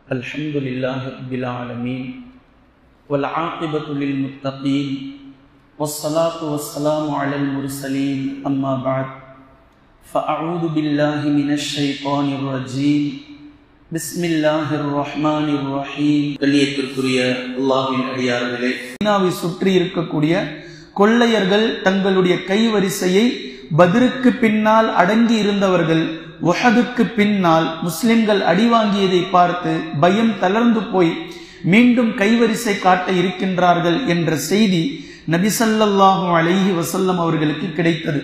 الحمد لله رب العالمين والعاقبة للمتقين والصلاة والسلام على المرسلين أما بعد فأعوذ بالله من الشيطان الرجيم بسم الله الرحمن الرحيم. கண்ணியத்திற்குரிய அல்லாஹ்வின் அடியார்களே, மதீனாவை சுற்றி இருக்கக்கூடிய கொள்ளையர்கள் தங்களுடைய கைவரிசையை பத்ருக்கு பின்னால் அடங்கி இருந்தவர்கள் உஹதுக்கு பின்னால் முஸ்லிம்கள் அடிவாங்கியதை பார்த்து பயம் தளர்ந்து போய் மீண்டும் கைவரிசை காட்ட இருக்கின்றார்கள் என்ற செய்தி நபி ஸல்லல்லாஹு அலைஹி வஸல்லம் அவர்களுக்கு கிடைத்தது.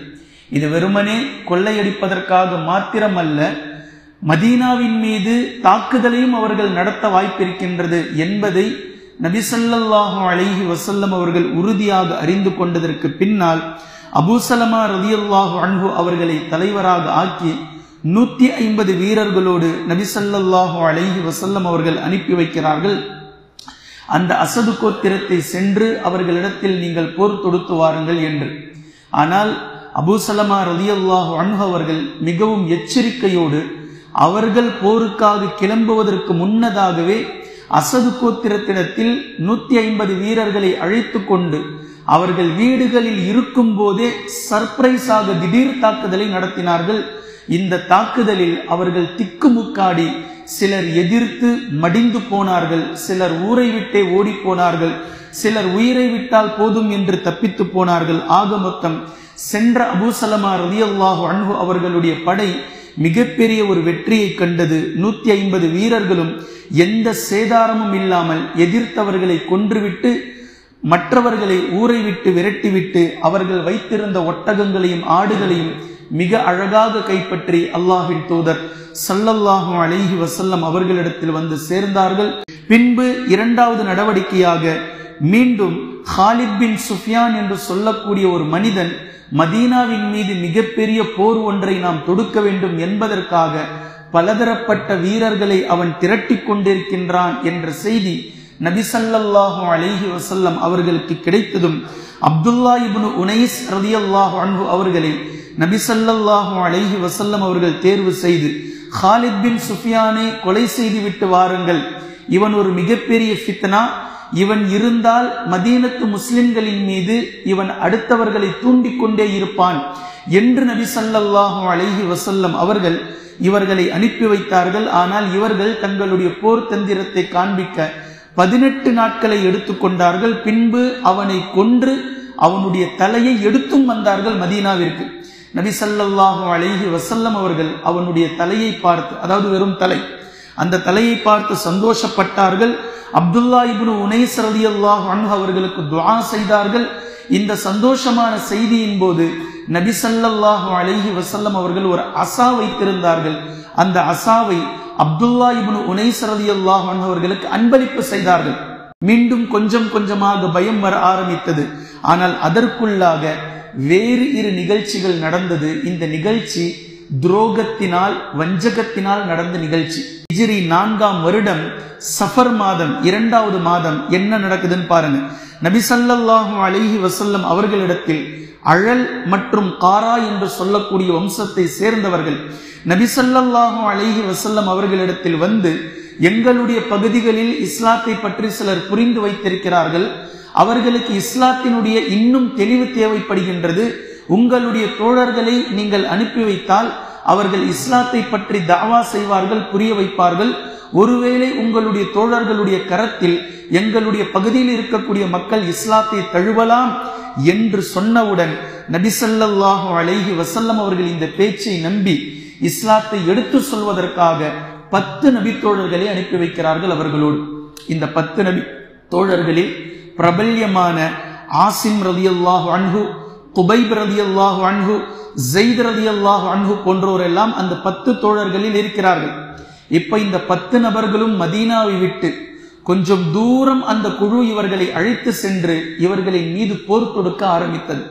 இது வெறுமனே கொள்ளையடிப்பதற்காக மாத்திரமல்ல, மதீனாவின் மீது தாக்குதலையும் அவர்கள் நடத்த வாய்ப்பிருக்கின்றது என்பதை நபி ஸல்லல்லாஹு அலைஹி வஸல்லம் அவர்கள் உறுதியாக அறிந்து கொண்டதற்கு பின்னால் அபூ ஸலமா ரலியல்லாஹு அன்ஹு அவர்களை தலைவராக ஆக்கி 150 வீரர்களோடு நபி ஸல்லல்லாஹு அலைஹி வஸல்லம் அவர்கள் அனுப்பி வைக்கிறார்கள். அந்த அசது கோத்திரத்தை சென்று அவர்களிடத்தில் நீங்கள் போர் தொடுத்து வாருங்கள் என்று. ஆனால் அபூ ஸலமா ரலியல்லாஹு அன்ஹு அவர்கள் மிகவும் எச்சரிக்கையோடு அவர்கள் போருக்காக கிளம்புவதற்கு முன்னதாகவே அசது கோத்திரத்திடத்தில் 150 வீரர்களை அழைத்து கொண்டு அவர்கள் வீடுகளில் இருக்கும் போதே சர்ப்ரைஸாக திடீர் தாக்குதலை நடத்தினார்கள். இந்த தாக்குதலில் அவர்கள் திக்குமுக்காடி சிலர் எதிர்த்து மடிந்து போனார்கள், சிலர் ஊரை விட்டே ஓடி போனார்கள், சிலர் உயிரை விட்டால் போதும் என்று தப்பித்து போனார்கள். ஆக மொத்தம் சென்ற அபூ ஸலமா ரலியல்லாஹு அன்ஹு அவர்களுடைய படை மிகப்பெரிய ஒரு வெற்றியை கண்டது. 150 வீரர்களும் எந்த சேதாரமும் இல்லாமல் எதிர்த்தவர்களை கொன்றுவிட்டு மற்றவர்களை ஊரை விட்டு விரட்டிவிட்டு அவர்கள் வைத்திருந்த ஒட்டகங்களையும் ஆடுகளையும் மிக அழகாக கைப்பற்றி அல்லாஹ்வின் தூதர் ஸல்லல்லாஹு அலைஹி வஸல்லம் அவர்களிடத்தில் வந்து சேர்ந்தார்கள். பின்பு இரண்டாவது நடவடிக்கையாக மீண்டும் ஹாலித் பின் சுஃபியான் என்று சொல்லக்கூடிய ஒரு மனிதன் மதீனாவின் மீது மிகப்பெரிய போர் ஒன்றை நாம் தொடுக்க வேண்டும் என்பதற்காக பலதரப்பட்ட வீரர்களை அவன் திரட்டி கொண்டிருக்கின்றான் என்ற செய்தி நபி ஸல்லல்லாஹு அலைஹி வஸல்லம் அவர்களுக்கு கிடைத்ததும் அப்துல்லா இப்னு உனைஸ் ரலியல்லாஹு அன்ஹு அவர்களை நபி ஸல்லல்லாஹு அலைஹி வஸல்லம் அவர்கள் தேர்வு செய்து ஹாலித் பின் சுஃபியானை கொலை செய்து விட்டு வாருங்கள், இவன் ஒரு மிகப்பெரிய ஃபித்னா, இவன் இருந்தால் மதீனத்து முஸ்லிம்களின் மீது இவன் அடுத்தவர்களை தூண்டிக் கொண்டே இருப்பான் என்று நபி ஸல்லல்லாஹு அலைஹி வஸல்லம் அவர்கள் இவர்களை அனுப்பி வைத்தார்கள். ஆனால் இவர்கள் தங்களுடைய போர் தந்திரத்தை காண்பிக்க 18 நாட்களை எடுத்துக்கொண்டார்கள். பின்பு அவனை கொன்று அவனுடைய தலையை எடுத்தும் வந்தார்கள் மதீனாவிற்கு. நபி ஸல்லல்லாஹு அலைஹி வஸல்லம் அவர்கள் அவனுடைய தலையை பார்த்து, அதாவது வெறும் தலை, அந்த தலையை பார்த்து சந்தோஷப்பட்டார்கள். அப்துல்லா இப்னு உனைஸ் ரலியல்லாஹு அன்ஹு அவர்களுக்கு துஆ செய்தார்கள். இந்த சந்தோஷமான செய்தியின் போது நபி ஸல்லல்லாஹு அலைஹி வஸல்லம் அவர்கள் ஒரு அசா வைத்திருந்தார்கள். அந்த அசாவை அப்துல்லா இப்னு உனைஸ் ரலியல்லாஹு அன்ஹு அவர்களுக்கு அன்பளிப்பு செய்தார்கள். மீண்டும் கொஞ்சம் கொஞ்சமாக பயம் வர ஆரம்பித்தது. ஆனால் அதற்குள்ளாக வேறு 2 நிகழ்ச்சிகள் நடந்தது. இந்த நிகழ்ச்சி துரோகத்தினால் வஞ்சகத்தினால் நடந்த நிகழ்ச்சி. ஹிஜ்ரி 4ஆம் வருடம் சஃபர் மாதம் 2வது மாதம் என்ன நடக்குதுன்னு பாருங்க. நபி ஸல்லல்லாஹு அலைஹி வஸல்லம் அவர்களிடத்தில் அழல் மற்றும் காரா என்று சொல்லக்கூடிய வம்சத்தை சேர்ந்தவர்கள் நபி ஸல்லல்லாஹு அலைஹி வஸல்லம் அவர்களிடத்தில் வந்து, எங்களுடைய பகுதிகளில் இஸ்லாத்தை பற்றி சிலர் புரிந்து வைத்திருக்கிறார்கள், அவர்களுக்கு இஸ்லாத்தினுடைய இன்னும் தெளிவு தேவைப்படுகின்றது, உங்களுடைய தோழர்களை நீங்கள் அனுப்பி வைத்தால் அவர்கள் இஸ்லாத்தை பற்றி தாவா செய்வார்கள், புரிய வைப்பார்கள். ஒருவேளை உங்களுடைய தோழர்களுடைய கரத்தில் எங்களுடைய பகுதியில் இருக்கக்கூடிய மக்கள் இஸ்லாத்தை தழுவலாம் என்று சொன்னவுடன் நபி ஸல்லல்லாஹு அலைஹி வஸல்லம் அவர்கள் இந்த பேச்சை நம்பி இஸ்லாத்தை எடுத்து சொல்வதற்காக 10 நபி தோழர்களை அனுப்பி வைக்கிறார்கள் அவர்களோடு. இந்த 10 நபி தோழர்களில் பிரபல்யமான ஆசிம் ரலியல்லாஹு அன்ஹு, குபைப் ரலியல்லாஹு அன்ஹு, ஸைத் ரலியல்லாஹு அன்ஹு போன்றோரெல்லாம் அந்த 10 தோழர்களில் இருக்கிறார்கள். இப்ப இந்த 10 நபர்களும் மதீனாவை விட்டு கொஞ்சம் தூரம் அந்த குழு இவர்களை அழைத்து சென்று இவர்களின் மீது போர் தொடுக்க ஆரம்பித்தது.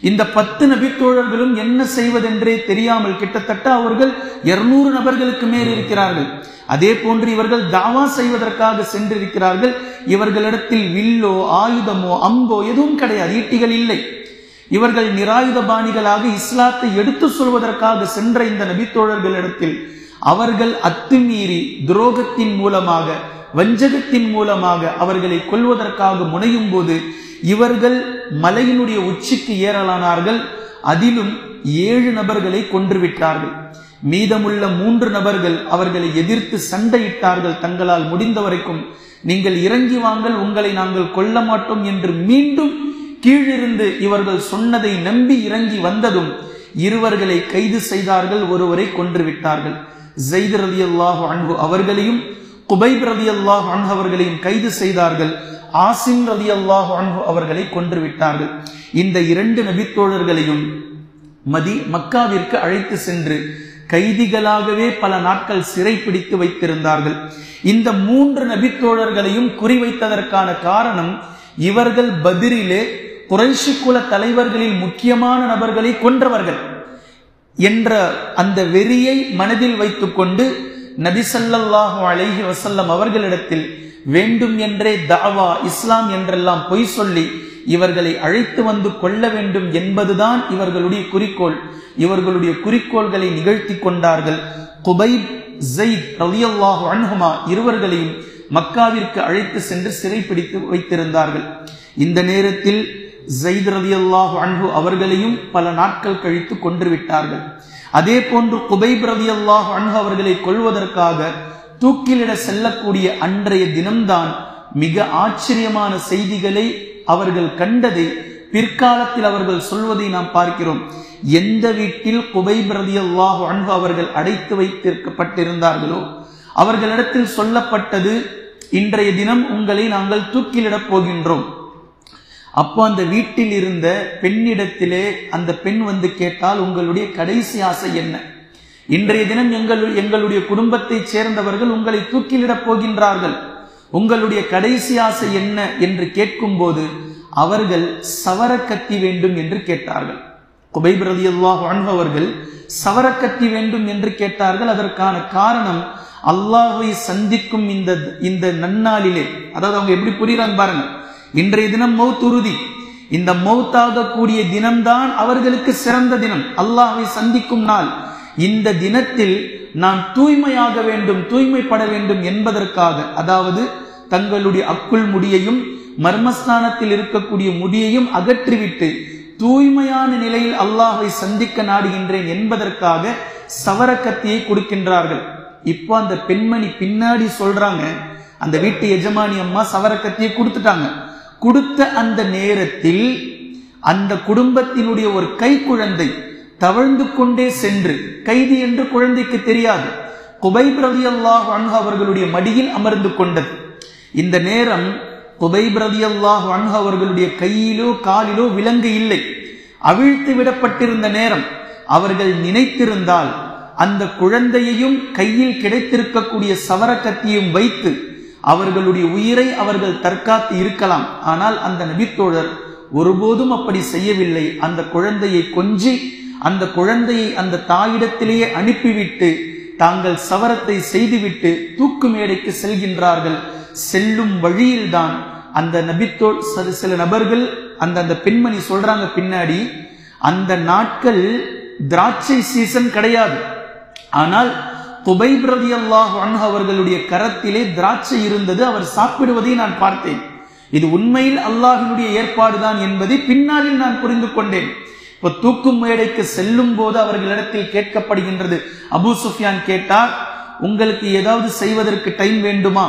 இந்த 10 நபி தோழர்களும் என்ன செய்வதென்றே தெரியாமல் கிட்டத்தட்ட அவர்கள் 200 நபர்களுக்கு மேல் இருக்கிறார்கள். அதே போன்று இவர்கள் தாவா செய்வதற்காக சென்றிருக்கிறார்கள். இவர்களிடத்தில் வில்லோ ஆயுதமோ அம்போ எதுவும் கிடையாது, ஈட்டிகள் இல்லை. இவர்கள் நிராயுத பாணிகளாக இஸ்லாத்தை எடுத்து சொல்வதற்காக சென்ற இந்த நபி தோழர்களிடத்தில் அவர்கள் அத்துமீறி துரோகத்தின் மூலமாக, வஞ்சகத்தின் மூலமாக அவர்களை கொல்வதற்காக முனையும் போது இவர்கள் மலையினுடைய உச்சிக்கு ஏறலானார்கள். அதிலும் 7 நபர்களை கொன்றுவிட்டார்கள். மீதமுள்ள 3 நபர்கள் அவர்களை எதிர்த்து சண்டையிட்டார்கள். தங்களால் முடிந்த வரைக்கும் நீங்கள் இறங்கி வாங்கள், உங்களை நாங்கள் கொல்ல மாட்டோம் என்று மீண்டும் கீழிருந்து இவர்கள் சொன்னதை நம்பி இறங்கி வந்ததும் இருவர்களை கைது செய்தார்கள், ஒருவரை கொன்றுவிட்டார்கள். ஸைத் ரலியல்லாஹு அன்ஹு அவர்களையும் குபைப் ரலியல்லாஹு அன்ஹு அவர்களையும் கைது செய்தார்கள். ஆசிம் ரலியல்லாஹு அன்ஹு அவர்களை கொன்றுவிட்டார்கள். இந்த 2 நபித்தோழர்களையும் மக்காவிற்கு அழைத்து சென்று கைதிகளாகவே பல நாட்கள் சிறை பிடித்து வைத்திருந்தார்கள். இந்த 3 நபித்தோழர்களையும் குறிவைத்ததற்கான காரணம், இவர்கள் பத்ரிலே குறைஷி குல தலைவர்களில் முக்கியமான நபர்களை கொன்றவர்கள் என்ற அந்த வெறியை மனதில் வைத்துக் கொண்டு நபி ஸல்லல்லாஹு அலைஹி வஸல்லம் அவர்களிடத்தில் வேண்டும் என்றே தாவா, இஸ்லாம் என்றெல்லாம் பொய் சொல்லி இவர்களை அழைத்து வந்து கொள்ள வேண்டும் என்பதுதான் இவர்களுடைய குறிக்கோள். இவர்களுடைய குறிக்கோள்களை நிகழ்த்தி கொண்டார்கள். குபைப், ஸைத் ரலியல்லாஹு அன்ஹுமா இருவர்களையும் மக்காவிற்கு அழைத்து சென்று சிறைப்பிடித்து வைத்திருந்தார்கள். இந்த நேரத்தில் ஸைத் ரலியல்லாஹு அன்ஹு அவர்களையும் பல நாட்கள் கழித்து கொன்றுவிட்டார்கள். அதே போன்று குபைப் ரலியல்லாஹு அன்ஹு அவர்களை கொல்வதற்காக தூக்கிலிட செல்லக்கூடிய அன்றைய தினம்தான் மிக ஆச்சரியமான செய்திகளை அவர்கள் கண்டதை பிற்காலத்தில் அவர்கள் சொல்வதை நாம் பார்க்கிறோம். எந்த வீட்டில் குபைப் ரலியல்லாஹு அன்ஹு அவர்கள் அடைத்து வைத்திருக்கப்பட்டிருந்தார்களோ அவர்களிடத்தில் சொல்லப்பட்டது, இன்றைய தினம் உங்களை நாங்கள் தூக்கிலிடப் போகின்றோம். அப்போ அந்த வீட்டில் இருந்த பெண்ணிடத்திலே அந்த பெண் வந்து கேட்டால், உங்களுடைய கடைசி ஆசை என்ன? இன்றைய தினம் எங்களுடைய குடும்பத்தை சேர்ந்தவர்கள் உங்களை தூக்கிலிடப் போகின்றார்கள், உங்களுடைய கடைசி ஆசை என்ன என்று கேட்கும் போது அவர்கள் சவரக்கத்தி வேண்டும் என்று கேட்டார்கள். குபைப் ரலியல்லாஹு அன்ஹு அவர்கள் சவரக்கத்தி வேண்டும் என்று கேட்டார்கள். அதற்கான காரணம், அல்லாஹ்வை சந்திக்கும் இந்த நன்னாளிலே, அதாவது அவங்க எப்படி புரியுறாங்க பாருங்க, இன்றைய தினம் மௌத் உறுதி, இந்த மௌத்தாக கூடிய தினம்தான் அவர்களுக்கு சிறந்த தினம், அல்லாஹ்வை சந்திக்கும் நாள். இந்த தினத்தில் நான் தூய்மையாக வேண்டும், தூய்மைப்பட வேண்டும் என்பதற்காக, அதாவது தங்களுடைய அக்குள் முடியையும் மர்மஸ்தானத்தில் இருக்கக்கூடிய முடியையும் அகற்றிவிட்டு தூய்மையான நிலையில் அல்லாஹ்வை சந்திக்க நாடுகின்றேன் என்பதற்காக சவரக்கத்தியை கொடுக்கின்றார்கள். இப்போ அந்த பெண்மணி பின்னாடி சொல்றாங்க, அந்த வீட்டு எஜமானி அம்மா சவரக்கத்தியை கொடுத்துட்டாங்க. கொடுத்த அந்த நேரத்தில் அந்த குடும்பத்தினுடைய ஒரு கை குழந்தை தவழ்ந்து கொண்டே சென்று, கைதி என்று குழந்தைக்கு தெரியாது, குபைப் ரலியல்லாஹு அன்ஹு அவர்களுடைய மடியில் அமர்ந்து கொண்டது. இந்த நேரம் குபைப் ரலியல்லாஹு அன்ஹு அவர்களுடைய கையிலோ காலிலோ விலங்கு இல்லை, அவிழ்த்து விடப்பட்டிருந்த நேரம். அவர்கள் நினைத்திருந்தால் அந்த குழந்தையையும் கையில் கிடைத்திருக்கக்கூடிய சவரக்கத்தியும் வைத்து அவர்களுடைய உயிரை அவர்கள் தற்காத்து இருக்கலாம். ஆனால் அந்த நபித்தோழர் ஒருபோதும் அப்படி செய்யவில்லை. அந்த குழந்தையை கொஞ்சி அந்த குழந்தையை அந்த தாயிடத்திலேயே அனுப்பிவிட்டு தாங்கள் சவரத்தை செய்துவிட்டு தூக்கு மேடைக்கு செல்கின்றார்கள். செல்லும் வழியில்தான் அந்த சில நபர்கள், அந்த பெண்மணி சொல்றாங்க பின்னாடி, அந்த நாட்கள் திராட்சை சீசன் கிடையாது, ஆனால் குபைப் ரலியல்லாஹு அன்ஹு அவர்களுடைய கரத்திலே திராட்சை இருந்தது, அவர் சாப்பிடுவதை நான் பார்த்தேன். இது உண்மையில் அல்லாஹ்வினுடைய ஏற்பாடுதான் என்பதை பின்னாளில் நான் புரிந்து கொண்டேன். இப்போ தூக்கும் மேடைக்கு செல்லும் போது அவர்களிடத்தில் கேட்கப்படுகின்றது, அபூ சுஃபியான் கேட்டார், உங்களுக்கு ஏதாவது செய்வதற்கு டைம் வேண்டுமா?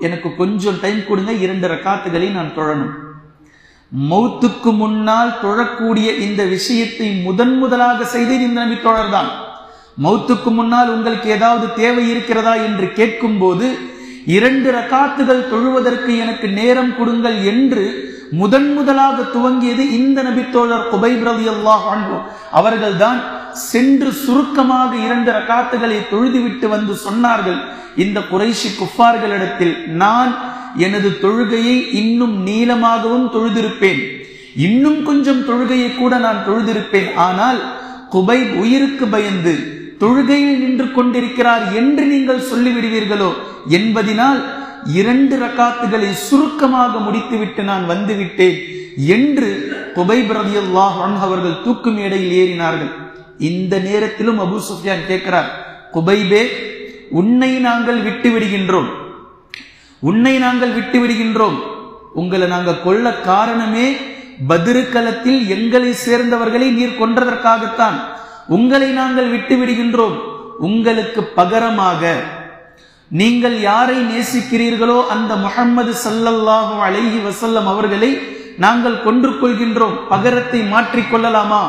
எனக்கு கொஞ்சம் டைம் கொடுங்க, 2 ரக்காத்துகளை நான் தொழணும். மௌத்துக்கு முன்னால் தொழக்கூடிய இந்த விஷயத்தை முதலாக செய்தது இந்த நபி தோழர் தான். மௌத்துக்கு முன்னால் உங்களுக்கு ஏதாவது தேவை இருக்கிறதா என்று கேட்கும் போது 2 ரக்காத்துகள் தொழுவதற்கு எனக்கு நேரம் கொடுங்கள் என்று முதலாக துவங்கியது இந்த நபித்தோழர் குபைப் ரலியல்லாஹு அன்ஹு அவர்கள்தான். சென்று சுருக்கமாக 2 ரக்காத்துகளை தொழுதுவிட்டு வந்து சொன்னார்கள், இந்த குறைஷி குஃபார்களிடத்தில் நான் எனது தொழுகையை இன்னும் நீளமாகவும் தொழுதிருப்பேன், இன்னும் கொஞ்சம் தொழுகையை கூட நான் தொழுதிருப்பேன். ஆனால் குபைப் உயிருக்கு பயந்து தொழுகையில் நின்று கொண்டிருக்கிறார் என்று நீங்கள் சொல்லிவிடுவீர்களோ என்பதினால் 2 ரக்காத்துகளை சுருக்கமாக முடித்துவிட்டு நான் வந்துவிட்டேன் என்று குபைப் ரலியல்லாஹு அன்ஹு அவர்கள் தூக்கு மேடையில் ஏறினார்கள். இந்த நேரத்திலும் அபூ சுஃபியான் கேட்கிறார், குபைபே உன்னை நாங்கள் விட்டு விடுகின்றோம், உன்னை நாங்கள் விட்டு விடுகின்றோம். உங்களை நாங்கள் கொல்ல காரணமே பத்ரு களத்தில் எங்களை சேர்ந்தவர்களை நீர் கொன்றதற்காகத்தான். உங்களை நாங்கள் விட்டு விடுகின்றோம். உங்களுக்கு பகரமாக நீங்கள் யாரை நேசிக்கிறீர்களோ அந்த முஹம்மது ஸல்லல்லாஹு அலைஹி வஸல்லம் அவர்களை நாங்கள் கொன்று கொள்கின்றோம். பகரத்தை மாற்றிக்கொள்ளலாமா?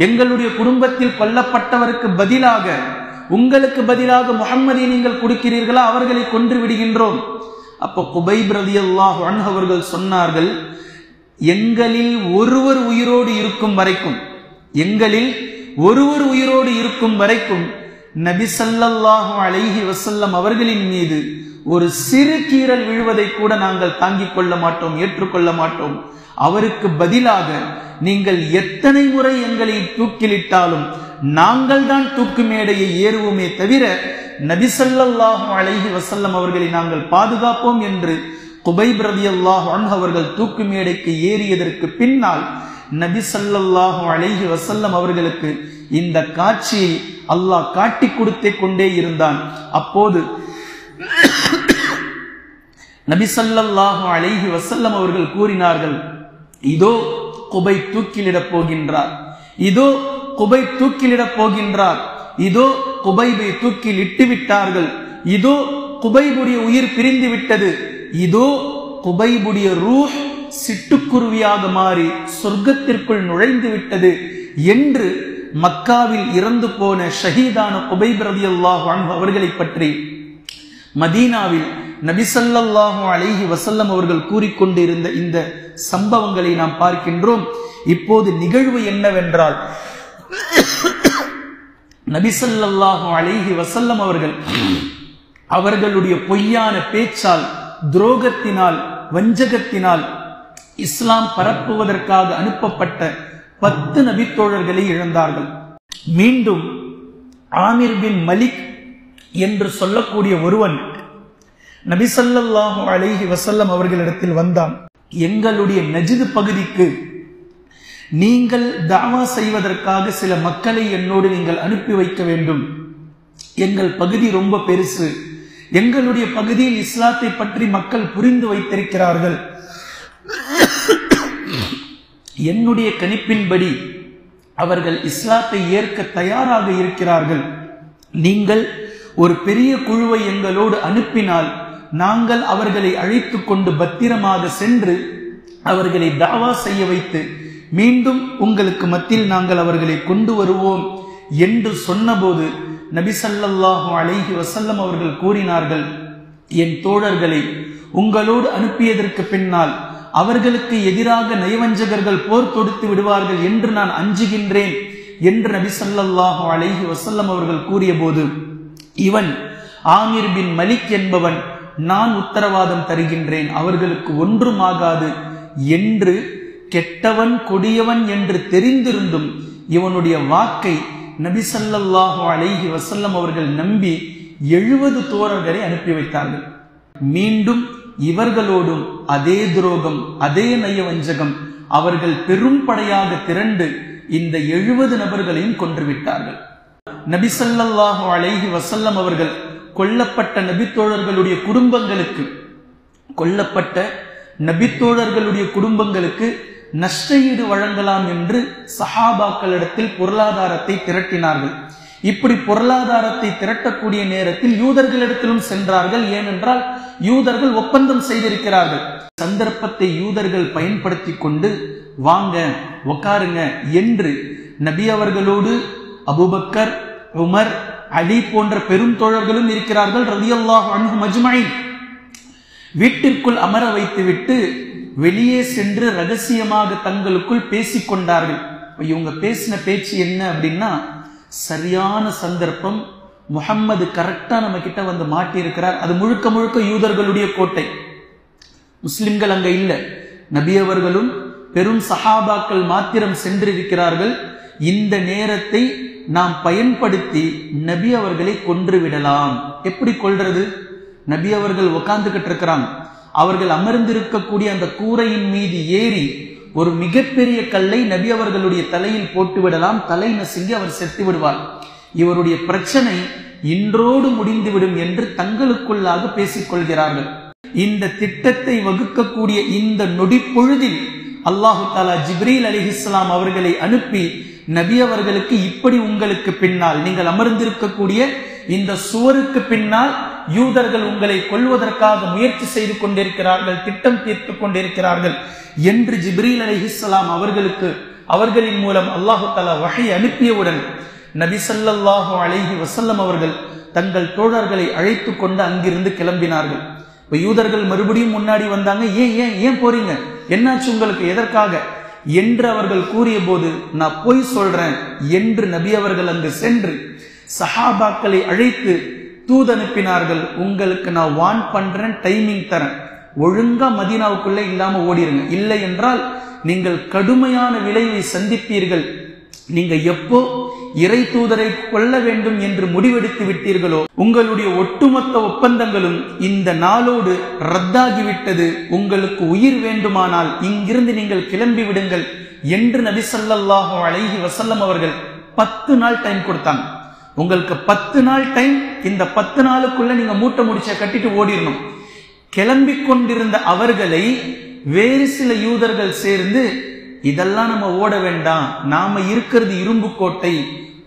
எங்களுடைய குடும்பத்தில் கொல்லப்பட்டவருக்கு பதிலாக, உங்களுக்கு பதிலாக முஹம்மதை நீங்கள் கொடுக்கிறீர்களா? அவர்களை கொன்று விடுகின்றோம். அப்போ குபைப் ரலியல்லாஹு அன்ஹு அவர்கள் சொன்னார்கள், எங்களில் ஒருவர் உயிரோடு இருக்கும் வரைக்கும், எங்களில் ஒருவர் உயிரோடு இருக்கும் வரைக்கும் நபி ஸல்லல்லாஹு அலைஹி வஸல்லம் அவர்களின் மீது ஒரு சிறு கீறல் விழுவதை கூட நாங்கள் தாங்கிக் கொள்ள மாட்டோம், ஏற்றுக்கொள்ள மாட்டோம். அவருக்கு பதிலாக நீங்கள் எத்தனை முறை எங்களை தூக்கிலிட்டாலும் நாங்கள் தான் தூக்கு மேடையை ஏறுவோமே தவிர நபி ஸல்லல்லாஹு அலைஹி வஸல்லம் அவர்களை நாங்கள் பாதுகாப்போம் என்று குபைப் ரலியல்லாஹு அன்ஹு அவர்கள் தூக்கு மேடைக்கு ஏறியதற்கு பின்னால் நபி ஸல்லல்லாஹு அலைஹி வஸல்லம் அவர்களுக்கு இந்த காட்சியை அல்லாஹ் காட்டி கொடுத்தே கொண்டே இருந்தான். அப்போது நபி ஸல்லல்லாஹு அலைஹி வஸல்லம் அவர்கள் கூறினார்கள், இதோ குபை தூக்கிலிடப் போகின்றார், இதோ குபை தூக்கிலிடப் போகின்றார், இதோ குபைபை தூக்கில் இட்டு விட்டார்கள், இதோ குபைபுடைய உயிர் பிரிந்து விட்டது, இதோ குபைபுடைய ரூஹ் சிட்டுக்குருவியாக மாறி சொர்க்கத்திற்குள் நுழைந்து விட்டது என்று மக்காவில் இறந்து போன ஷஹீதான குபைப் ரலியல்லாஹு அன்ஹு அவர்களை பற்றி மதீனாவில் நபி ஸல்லல்லாஹு அலைஹி வஸல்லம் அவர்கள் கூறிக்கொண்டிருந்த இந்த சம்பவங்களை நாம் பார்க்கின்றோம். இப்போது நிகழ்வு என்னவென்றால், நபி ஸல்லல்லாஹு அலைஹி வஸல்லம் அவர்கள் அவர்களுடைய பொய்யான பேச்சால், துரோகத்தினால், வஞ்சகத்தினால் இஸ்லாம் பரப்புவதற்காக அனுப்பப்பட்ட 10 நபித்தோழர்களை இழந்தார்கள். மீண்டும் ஆமிர் பின் மலிக் என்று சொல்லக்கூடிய ஒருவன் நபி ஸல்லல்லாஹு அலைஹி வஸல்லம் அவர்களிடத்தில் வந்தான். எங்களுடைய நஜ்து பகுதிக்கு நீங்கள் தாவா செய்வதற்காக சில மக்களை என்னோடு நீங்கள் அனுப்பி வைக்க வேண்டும். எங்கள் பகுதி ரொம்ப பெருசு, எங்களுடைய பகுதியில் இஸ்லாத்தை பற்றி மக்கள் புரிந்து வைத்திருக்கிறார்கள். என்னுடைய கணிப்பின்படி அவர்கள் இஸ்லாத்தை ஏற்க தயாராக இருக்கிறார்கள். நீங்கள் ஒரு பெரிய குழுவை எங்களோடு அனுப்பினால் நாங்கள் அவர்களை அழைத்து கொண்டு பத்திரமாக சென்று அவர்களை தாவா செய்ய வைத்து மீண்டும் உங்களுக்கு மத்தியில் நாங்கள் அவர்களை கொண்டு வருவோம் என்று சொன்னபோது நபி ஸல்லல்லாஹு அலைஹி வஸல்லம் அவர்கள் கூறினார்கள், என் தோழர்களை உங்களோடு அனுப்பியதற்கு பின்னால் அவர்களுக்கு எதிராக நயவஞ்சகர்கள் போர் தொடுத்து விடுவார்கள் என்று நான் அஞ்சுகின்றேன் என்று நபி ஸல்லல்லாஹு அலைஹி வஸல்லம் அவர்கள் கூறிய போது, இவன் ஆமிர் பின் மலிக் என்பவன், நான் உத்தரவாதம் தருகின்றேன் அவர்களுக்கு ஒன்றும் ஆகாது என்று கெட்டவன் கொடியவன் என்று தெரிந்திருந்தும் இவனுடைய வாக்கை நபி ஸல்லல்லாஹு அலைஹி வஸல்லம் அவர்கள் நம்பி 70 தோழர்களை அனுப்பி வைத்தார்கள். மீண்டும் இவர்களோடும் அதே துரோகம், அதே நயவஞ்சகம். அவர்கள் பெரும் படையாக திரண்டு இந்த 70 நபர்களையும் கொன்றுவிட்டார்கள். நபி ஸல்லல்லாஹு அலைஹி வஸல்லம் அவர்கள் கொல்லப்பட்ட நபித்தோழர்களுடைய குடும்பங்களுக்கு, கொல்லப்பட்ட நபித்தோழர்களுடைய குடும்பங்களுக்கு நஷ்டஈடு வழங்கலாம் என்று சஹாபாக்களிடத்தில் பொருளாதாரத்தை திரட்டினார்கள். இப்படி பொருளாதாரத்தை திரட்டக்கூடிய நேரத்தில் யூதர்களிடத்திலும் சென்றார்கள். ஏனென்றால் யூதர்கள் ஒப்பந்தம் செய்திருக்கிறார்கள். சந்தர்ப்பத்தை யூதர்கள் பயன்படுத்தி கொண்டு வாங்க உட்காருங்க என்று நபி அவர்களோடு அபூபக்கர், உமர், அலி போன்ற பெரும் தோழர்களும் இருக்கிறார்கள் ரலியல்லாஹு அன்ஹும் அஜ்மஈன். வீட்டிற்குள் அமர வைத்துவிட்டு வெளியே சென்று ரகசியமாக தங்களுக்குள் பேசிக்கொண்டார்கள். இவங்க பேசின பேச்சு என்ன அப்படின்னா, சரியான சந்தர்ப்பம், முஹம்மது கரெக்டா நம்ம கிட்ட வந்து மாட்டி இருக்கிறார். அது முழுக்க முழுக்க யூதர்களுடைய கோட்டை, முஸ்லிம்கள் அங்க இல்ல. நபி அவர்களும் பெரும் சஹாபாக்கள் மாத்திரம் சென்றிருக்கிறார்கள். இந்த நேரத்தை நாம் பயன்படுத்தி நபி அவர்களை கொன்று விடலாம். எப்படி கொல்றது? நபி அவர்கள் உட்கார்ந்துகிட்டு இருக்கிறாங்க. அவர்கள் அமர்ந்திருக்கக்கூடிய அந்த கூரையின் மீது ஏறி ஒரு மிகப்பெரிய கல்லை நபி அவர்களுடைய தலையில் போட்டு விடலாம். தலை நசுங்கி அவர் செத்து விடுவார். இவருடைய பிரச்சனை இன்றோடு முடிந்துவிடும் என்று தங்களுக்குள்ளாக பேசிக்கொள்கிறார்கள். இந்த திட்டத்தை வகுக்கக்கூடிய இந்த நொடி பொழுதில் அல்லாஹு தஆலா ஜிப்ரீல் அலைஹிஸ்ஸலாம் அவர்களை அனுப்பி நபி அவர்களுக்கு இப்படி உங்களுக்கு பின்னால் நீங்கள் அமர்ந்திருக்கக்கூடிய இந்த சுவருக்கு பின்னால் யூதர்கள் உங்களை கொல்வதற்காக முயற்சி செய்து கொண்டிருக்கிறார்கள், திட்டம் தீர்த்து கொண்டிருக்கிறார்கள் என்று ஜிப்ரீல் அலைஹிஸ்ஸலாம் அவர்களின் மூலம் அல்லாஹு தஆலா வஹி அனுப்பியவுடன் நபி ஸல்லல்லாஹு அலைஹி வஸல்லம் அவர்கள் தங்கள் தோழர்களை அழைத்து கொண்டு அங்கிருந்து கிளம்பினார்கள். யூதர்கள் மறுபடியும் முன்னாடி வந்தாங்க. ஏன் போறீங்க, என்னாச்சு உங்களுக்கு, எதற்காக என்று அவர்கள் கூறிய போது நான் போய் சொல்றேன் என்று நபி அவர்கள் அங்கு சென்று சஹாபாக்களை அழைத்து தூது அனுப்பினார்கள். உங்களுக்கு நான் வான் பண்றேன், டைமிங் தரேன், ஒழுங்கா மதீனாவுக்குள்ளே இல்லாம ஓடிருங்க, இல்லை என்றால் நீங்கள் கடுமையான விளைவை சந்திப்பீர்கள். நீங்க எப்போ இறை தூதரை கொல்ல வேண்டும் என்று முடிவெடுத்து விட்டீர்களோ உங்களுடைய ஒட்டுமொத்த ஒப்பந்தங்களும் இந்த நாளோடு ரத்தாகிவிட்டது. உங்களுக்கு உயிர் வேண்டுமானால் இங்கிருந்து நீங்கள் கிளம்பி விடுங்கள் என்று நபி ஸல்லல்லாஹு அலைஹி வஸல்லம் அவர்கள் 10 நாள் டைம் கொடுத்தாங்க. உங்களுக்கு 10 நாள் டைம், இந்த 10 நாளுக்குள்ள நீங்க மூட்டை முடிச்ச கட்டிட்டு ஓடிடணும். கிளம்பி கொண்டிருந்த அவர்களை வேறு சில யூதர்கள் சேர்ந்து, இதெல்லாம் நம்ம ஓட வேண்டாம், நாம இருக்கிறது இரும்பு கோட்டை,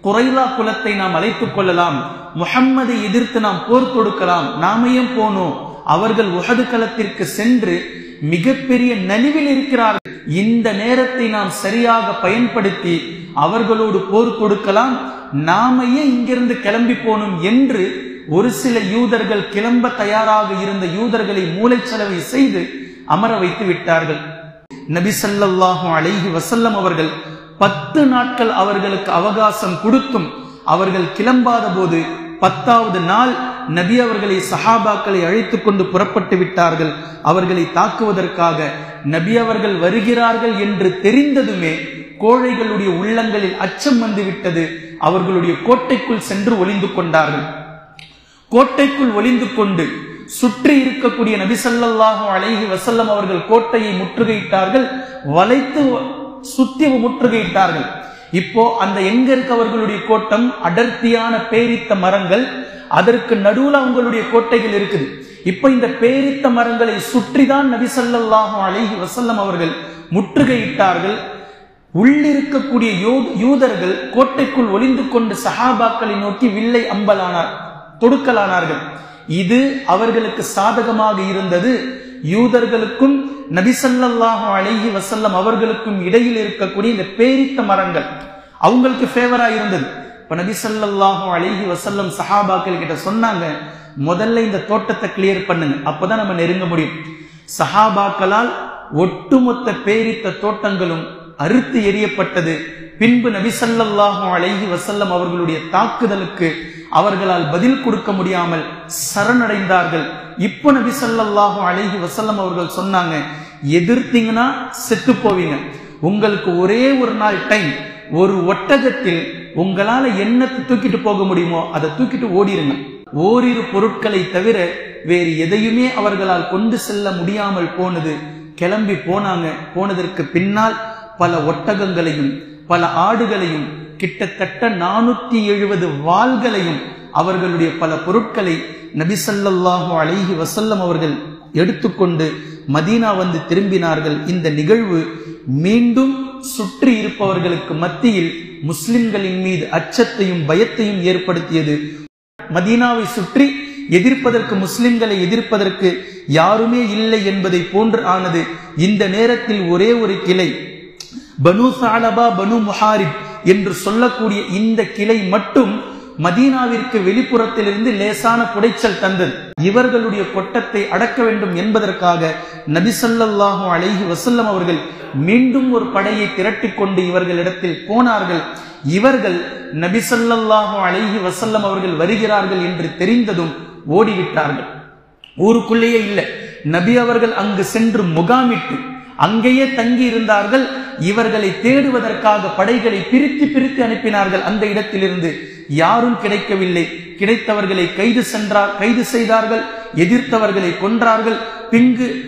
குறைலா குலத்தை நாம் அழைத்துக் கொள்ளலாம், முஹம்மதை எதிர்த்து நாம் போர் தொடுக்கலாம், நாமையும் போனோம். அவர்கள் உஹது களத்திற்கு சென்று மிகப்பெரிய நலிவில் இருக்கிறார்கள். இந்த நேரத்தை நாம் சரியாக பயன்படுத்தி அவர்களோடு போர் தொடுக்கலாம், நாமையே இங்கிருந்து கிளம்பி போனோம் என்று ஒரு சில யூதர்கள், கிளம்ப தயாராக இருந்த யூதர்களை மூளைச்சலவை செய்து அமர வைத்து விட்டார்கள். நபி ஸல்லல்லாஹு அலைஹி வஸல்லம் அவர்கள் 10 நாட்கள் அவர்களுக்கு அவகாசம் கொடுத்தும் அவர்கள் கிளம்பாத போது 10வது நாள் நபி அவர்களை சஹாபாக்களை அழைத்துக் கொண்டு புறப்பட்டு விட்டார்கள். அவர்களை தாக்குவதற்காக நபி அவர்கள் வருகிறார்கள் என்று தெரிந்ததுமே கோழைகளுடைய உள்ளங்களில் அச்சம் வந்துவிட்டது. அவர்களுடைய கோட்டைக்குள் சென்று ஒளிந்து கொண்டார்கள். கோட்டைக்குள் ஒளிந்து கொண்டு சுற்றி இருக்கக்கூடிய நபி ஸல்லல்லாஹு அலைஹி வஸல்லம் அவர்கள் கோட்டையை முற்றுகையிட்டார்கள், வளைத்து சுத்தி முற்றுகையிட்டார்கள். இப்போ அந்த எங்க இருக்க அவர்களுடைய கோட்டம், அடர்த்தியான பேரித்த மரங்கள், அதற்கு நடுவுல அவங்களுடைய கோட்டைகள் இருக்குது. இப்ப இந்த பேரித்த மரங்களை சுற்றிதான் நபி ஸல்லல்லாஹு அலைஹி வஸல்லம் அவர்கள் முற்றுகையிட்டார்கள். உள்ளிருக்கக்கூடிய யூதர்கள் கோட்டைக்குள் ஒளிந்து கொண்டு சஹாபாக்களை நோக்கி வில்லை தொடுக்கலானார்கள். இது அவர்களுக்கு சாதகமாக இருந்தது. யூதர்களுக்கும் நபி ஸல்லல்லாஹு அலைஹி வஸல்லம் அவர்களுக்கும் இடையில் இருக்கக்கூடிய இந்த பேரித்த மரங்கள் அவங்களுக்கு ஃபேவரா இருந்தது. இப்ப நபி ஸல்லல்லாஹு அலைஹி வஸல்லம் சஹாபாக்கள் கிட்ட சொன்னாங்க, முதல்ல இந்த தோட்டத்தை கிளியர் பண்ணுங்க, அப்பதான் நம்ம நெருங்க முடியும். சஹாபாக்களால் ஒட்டுமொத்த பேரித்த தோட்டங்களும் அறுத்து எறியப்பட்டது. பின்பு நபி ஸல்லல்லாஹு அலைஹி வஸல்லம் அவர்களுடைய தாக்குதலுக்கு அவர்களால் பதில் கொடுக்க முடியாமல் சரணடைந்தார்கள். இப்போ நபி ஸல்லல்லாஹு அலைஹி வஸல்லம் அவர்கள் சொன்னாங்க, எதிர்த்தீங்கன்னா செத்து போவீங்க, உங்களுக்கு ஒரே ஒரு நாள் டைம், ஒரு ஒட்டகத்தில் உங்களால என்னத்தை தூக்கிட்டு போக முடியுமோ அதை தூக்கிட்டு ஓடிருங்க. ஓரிரு பொருட்களை தவிர வேறு எதையுமே அவர்களால் கொண்டு செல்ல முடியாமல் போனது. கிளம்பி போனதற்கு பின்னால் பல ஒட்டகங்களையும் பல ஆடுகளையும் கிட்டத்தட்ட 470 வாள்களையும் அவர்களுடைய பல பொருட்களை நபி ஸல்லல்லாஹு அலைஹி வஸல்லம் அவர்கள் எடுத்துக்கொண்டு மதீனா வந்து திரும்பினார்கள். இந்த நிகழ்வு மீண்டும் சுற்றி இருப்பவர்களுக்கு மத்தியில் முஸ்லிம்களின் மீது அச்சத்தையும் பயத்தையும் ஏற்படுத்தியது. மதீனாவை சுற்றி எதிர்ப்பதற்கு, முஸ்லிம்களை எதிர்ப்பதற்கு யாருமே இல்லை என்பதை போன்று ஆனது. இந்த நேரத்தில் ஒரே ஒரு கிளை, பனு சாலபா பனு முஹாரிப் என்று சொல்லக்கூடிய இந்த கிளை மட்டும் மதீனாவிற்கு வெளிப்புறத்திலிருந்து லேசான புடைச்சல் தந்தது. இவர்களுடைய கொட்டத்தை அடக்க வேண்டும் என்பதற்காக நபி ஸல்லல்லாஹு அலைஹி வஸல்லம் அவர்கள் மீண்டும் ஒரு படையை திரட்டிக் கொண்டு இவர்களிடத்தில் போனார்கள். இவர்கள் நபி ஸல்லல்லாஹு அலைஹி வஸல்லம் அவர்கள் வருகிறார்கள் என்று தெரிந்ததும் ஓடிவிட்டார்கள். ஊருக்குள்ளேயே இல்லை, நபி அவர்கள் அங்கு சென்று முகாமிட்டு அங்கேயே தங்கி இருந்தார்கள். இவர்களை தேடுவதற்காக படைகளை பிரித்து அனுப்பினார்கள். அந்த இடத்திலிருந்து யாரும் கிடைக்கவில்லை. கிடைத்தவர்களை கைது செய்தார்கள். எதிர்த்தவர்களை கொன்றார்கள்.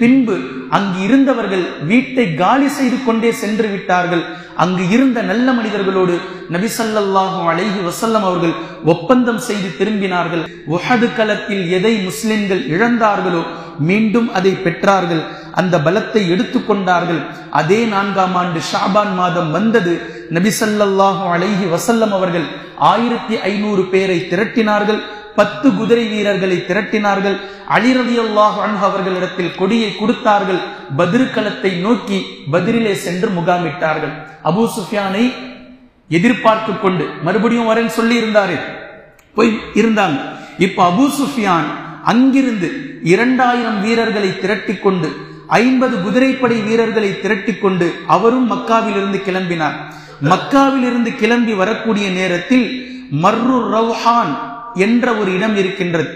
பின்பு அங்கு இருந்தவர்கள் வீட்டை காலி செய்து கொண்டே சென்று விட்டார்கள். அங்கு இருந்த நல்ல மனிதர்களோடு நபி ஸல்லல்லாஹு அலைஹி வஸல்லம் அவர்கள் ஒப்பந்தம் செய்து திரும்பினார்கள். உஹது களத்தில் எதை முஸ்லிம்கள் இழந்தார்களோ மீண்டும் அதை பெற்றார்கள். அந்த பலத்தை எடுத்துக்கொண்டார்கள். அதே 4ஆம் ஆண்டு ஷாபான் மாதம் வந்தது. நபி ஸல்லல்லாஹு அலைஹி வஸல்லம் அவர்கள் 1500 பேரை திரட்டினார்கள். 10 குதிரை வீரர்களை திரட்டினார்கள். அலி ரலியல்லாஹு அன்ஹு அவர்களிடத்தில் கொடியை கொடுத்தார்கள். பத்ர் களத்தை நோக்கி பத்ரிலே சென்று முகாமிட்டார்கள். அபூ சுஃபியானை எதிர்பார்த்து கொண்டு மறுபடியும் வரேன்னு சொல்லி இருந்தாரு, போய் இருந்தாங்க. இப்ப அபூ சுஃபியான் அங்கிருந்து 2000 வீரர்களை திரட்டி கொண்டு 50 குதிரைப்படை வீரர்களை திரட்டி கொண்டு அவரும் மக்காவிலிருந்து கிளம்பினார். மக்காவிலிருந்து கிளம்பி வரக்கூடிய நேரத்தில் மர்ரு ரவ்ஹான் என்ற ஒரு இடம் இருக்கின்றது.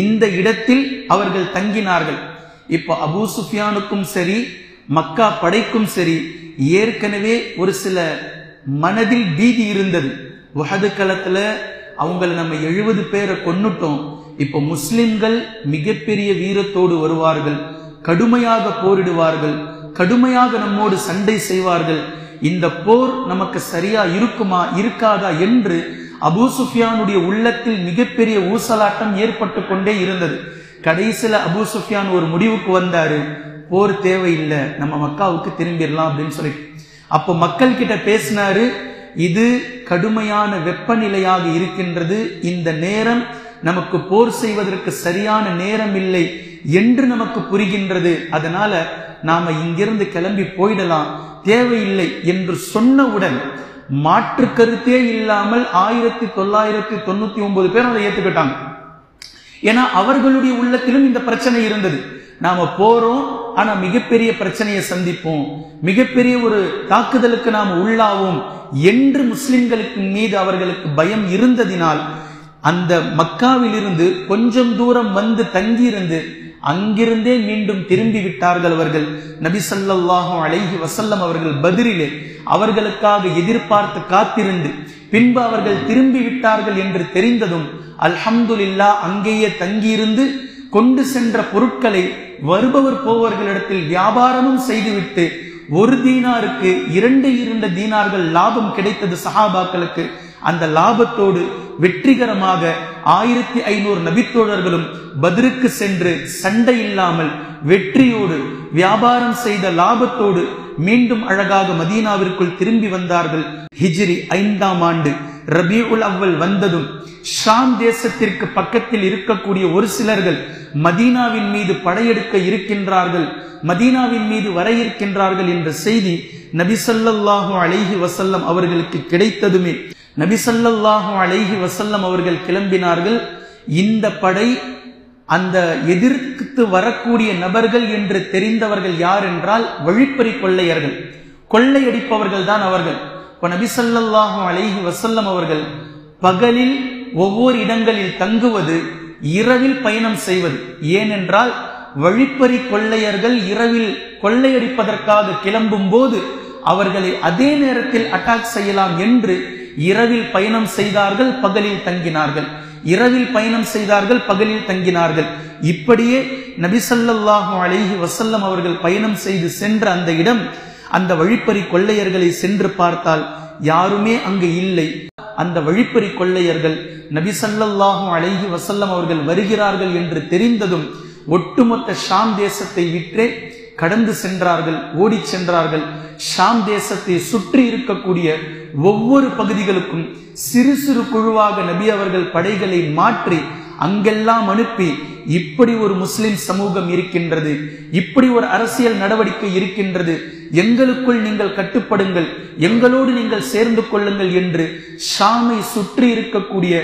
இந்த இடத்தில் அவர்கள் தங்கினார்கள். இப்ப அபூ சுஃபியானுக்கும் சரி மக்கா படைக்கும் சரி ஏற்கனவே ஒரு சில மனதில் பீதி இருந்தது. உஹது களத்துல அவங்கள நம்ம 70 பேரை கொன்னுட்டோம். இப்ப முஸ்லிம்கள் மிகப்பெரிய வீரத்தோடு வருவார்கள், கடுமையாக போரிடுவார்கள், கடுமையாக நம்மோடு சண்டை செய்வார்கள். இந்த போர் நமக்கு சரியா இருக்குமா இருக்காதா என்று அபூ சுஃபியானுடைய உள்ளத்தில் மிகப்பெரிய ஊசலாட்டம் ஏற்பட்டு கொண்டே இருந்தது. கடைசியில அபூ சுஃபியான் ஒரு முடிவுக்கு வந்தாரு, போர் தேவையில்லை, நம்ம மக்காவுக்கு திரும்பிடலாம் அப்படின்னு சொல்லி. அப்போ மக்கள் கிட்ட பேசினாரு, இது கடுமையான வெப்பநிலையாக இருக்கின்றது, இந்த நேரம் நமக்கு போர் செய்வதற்கு சரியான நேரம் இல்லை என்று நமக்கு புரிகின்றது, அதனால நாம இங்கிருந்து கிளம்பி போயிடலாம், தேவையில்லை என்று சொன்னவுடன் மாற்று கருத்தே இல்லாமல் 1999 பேர் அதை ஏத்துக்கிட்டாங்க. ஏன்னா அவர்களுடைய உள்ளத்திலும் இந்த பிரச்சனை இருந்தது. நாம போறோம், ஆனா மிகப்பெரிய பிரச்சனையை சந்திப்போம், மிகப்பெரிய ஒரு தாக்குதலுக்கு நாம் உள்ளாவோம் என்று முஸ்லிம்களுக்கு மீது அவர்களுக்கு பயம் இருந்ததினால் அந்த மக்காவில் இருந்து கொஞ்சம் தூரம் வந்து தங்கியிருந்து அங்கிருந்தே மீண்டும் திரும்பி விட்டார்கள் அவர்கள். நபி ஸல்லல்லாஹு அலைஹி வஸல்லம் அவர்கள் பத்ரிலே அவர்களுக்காக எதிர்பார்த்து காத்திருந்து பின்பு அவர்கள் திரும்பி விட்டார்கள் என்று தெரிந்ததும் அல்ஹம்துலில்லாஹ் அங்கேயே தங்கியிருந்து கொண்டு சென்ற பொருட்களை வருபவர் போவர்களிடத்தில் வியாபாரமும் செய்துவிட்டு 1 தீனாருக்கு 2 தீனார்கள் லாபம் கிடைத்தது சஹாபாக்களுக்கு. அந்த லாபத்தோடு வெற்றிகரமாக 1500 நபித்தோழர்களும் பத்ருக்கு சென்று சண்டை இல்லாமல் வெற்றியோடு வியாபாரம் செய்த லாபத்தோடு மீண்டும் அழகாக மதீனாவிற்குள் திரும்பி வந்தார்கள். ஹிஜ்ரி 5ஆம் ஆண்டு ரபீஉல் அவ்வல் வந்ததும் ஷாம் தேசத்திற்கு பக்கத்தில் இருக்கக்கூடிய ஒரு சிலர்கள் மதீனாவின் மீது படையெடுக்க இருக்கின்றார்கள், மதீனாவின் மீது வர இருக்கின்றார்கள் என்ற செய்தி நபி ஸல்லல்லாஹு அலைஹி வஸல்லம் அவர்களுக்கு கிடைத்ததுமே நபி ஸல்லல்லாஹு அலைஹி வஸல்லம் அவர்கள் கிளம்பினார்கள். இந்த படை அந்த எதிர்த்து வரக்கூடிய நபர்கள் என்று தெரிந்தவர்கள் யார் என்றால் வழிப்பறி கொள்ளையர்கள், கொள்ளையடிப்பவர்கள் தான் அவர்கள். இப்ப நபி ஸல்லல்லாஹு அலைஹி வஸல்லம் அவர்கள் பகலில் ஒவ்வொரு இடங்களில் தங்குவது, இரவில் பயணம் செய்வது. ஏனென்றால் வழிப்பறி கொள்ளையர்கள் இரவில் கொள்ளையடிப்பதற்காக கிளம்பும் போது அவர்களை அதே நேரத்தில் அட்டாக் செய்யலாம் என்று இரவில் பயணம் செய்தார்கள், பகலில் தங்கினார்கள், இரவில் பயணம் செய்தார்கள், பகலில் தங்கினார்கள். இப்படியே நபி ஸல்லல்லாஹு அலைஹி வஸல்லம் அவர்கள் பயணம் செய்து சென்ற அந்த இடம், அந்த வழிப்பறி கொள்ளையர்களை சென்று பார்த்தால் யாருமே அங்கு இல்லை. அந்த வழிப்பறி கொள்ளையர்கள் நபி ஸல்லல்லாஹு அலைஹி வஸல்லம் அவர்கள் வருகிறார்கள் என்று தெரிந்ததும் ஒட்டுமொத்த ஷாம் தேசத்தை விற்றே கடந்து சென்றார்கள், ஓடி சென்றார்கள். ஷாம் தேசத்தை சுற்றி இருக்கக்கூடிய ஒவ்வொரு பகுதிகளுக்கும் சிறு சிறு குழுவாக நபி அவர்கள் படைகளை மாற்றி அங்கெல்லாம் அனுப்பி, இப்படி ஒரு முஸ்லிம் சமூகம் இருக்கின்றது, இப்படி ஒரு அரசியல் நடவடிக்கை இருக்கின்றது, எங்களுக்குள் நீங்கள் கட்டுப்படுங்கள், எங்களோடு நீங்கள் சேர்ந்து கொள்ளுங்கள் என்று ஷாமை சுற்றி இருக்கக்கூடிய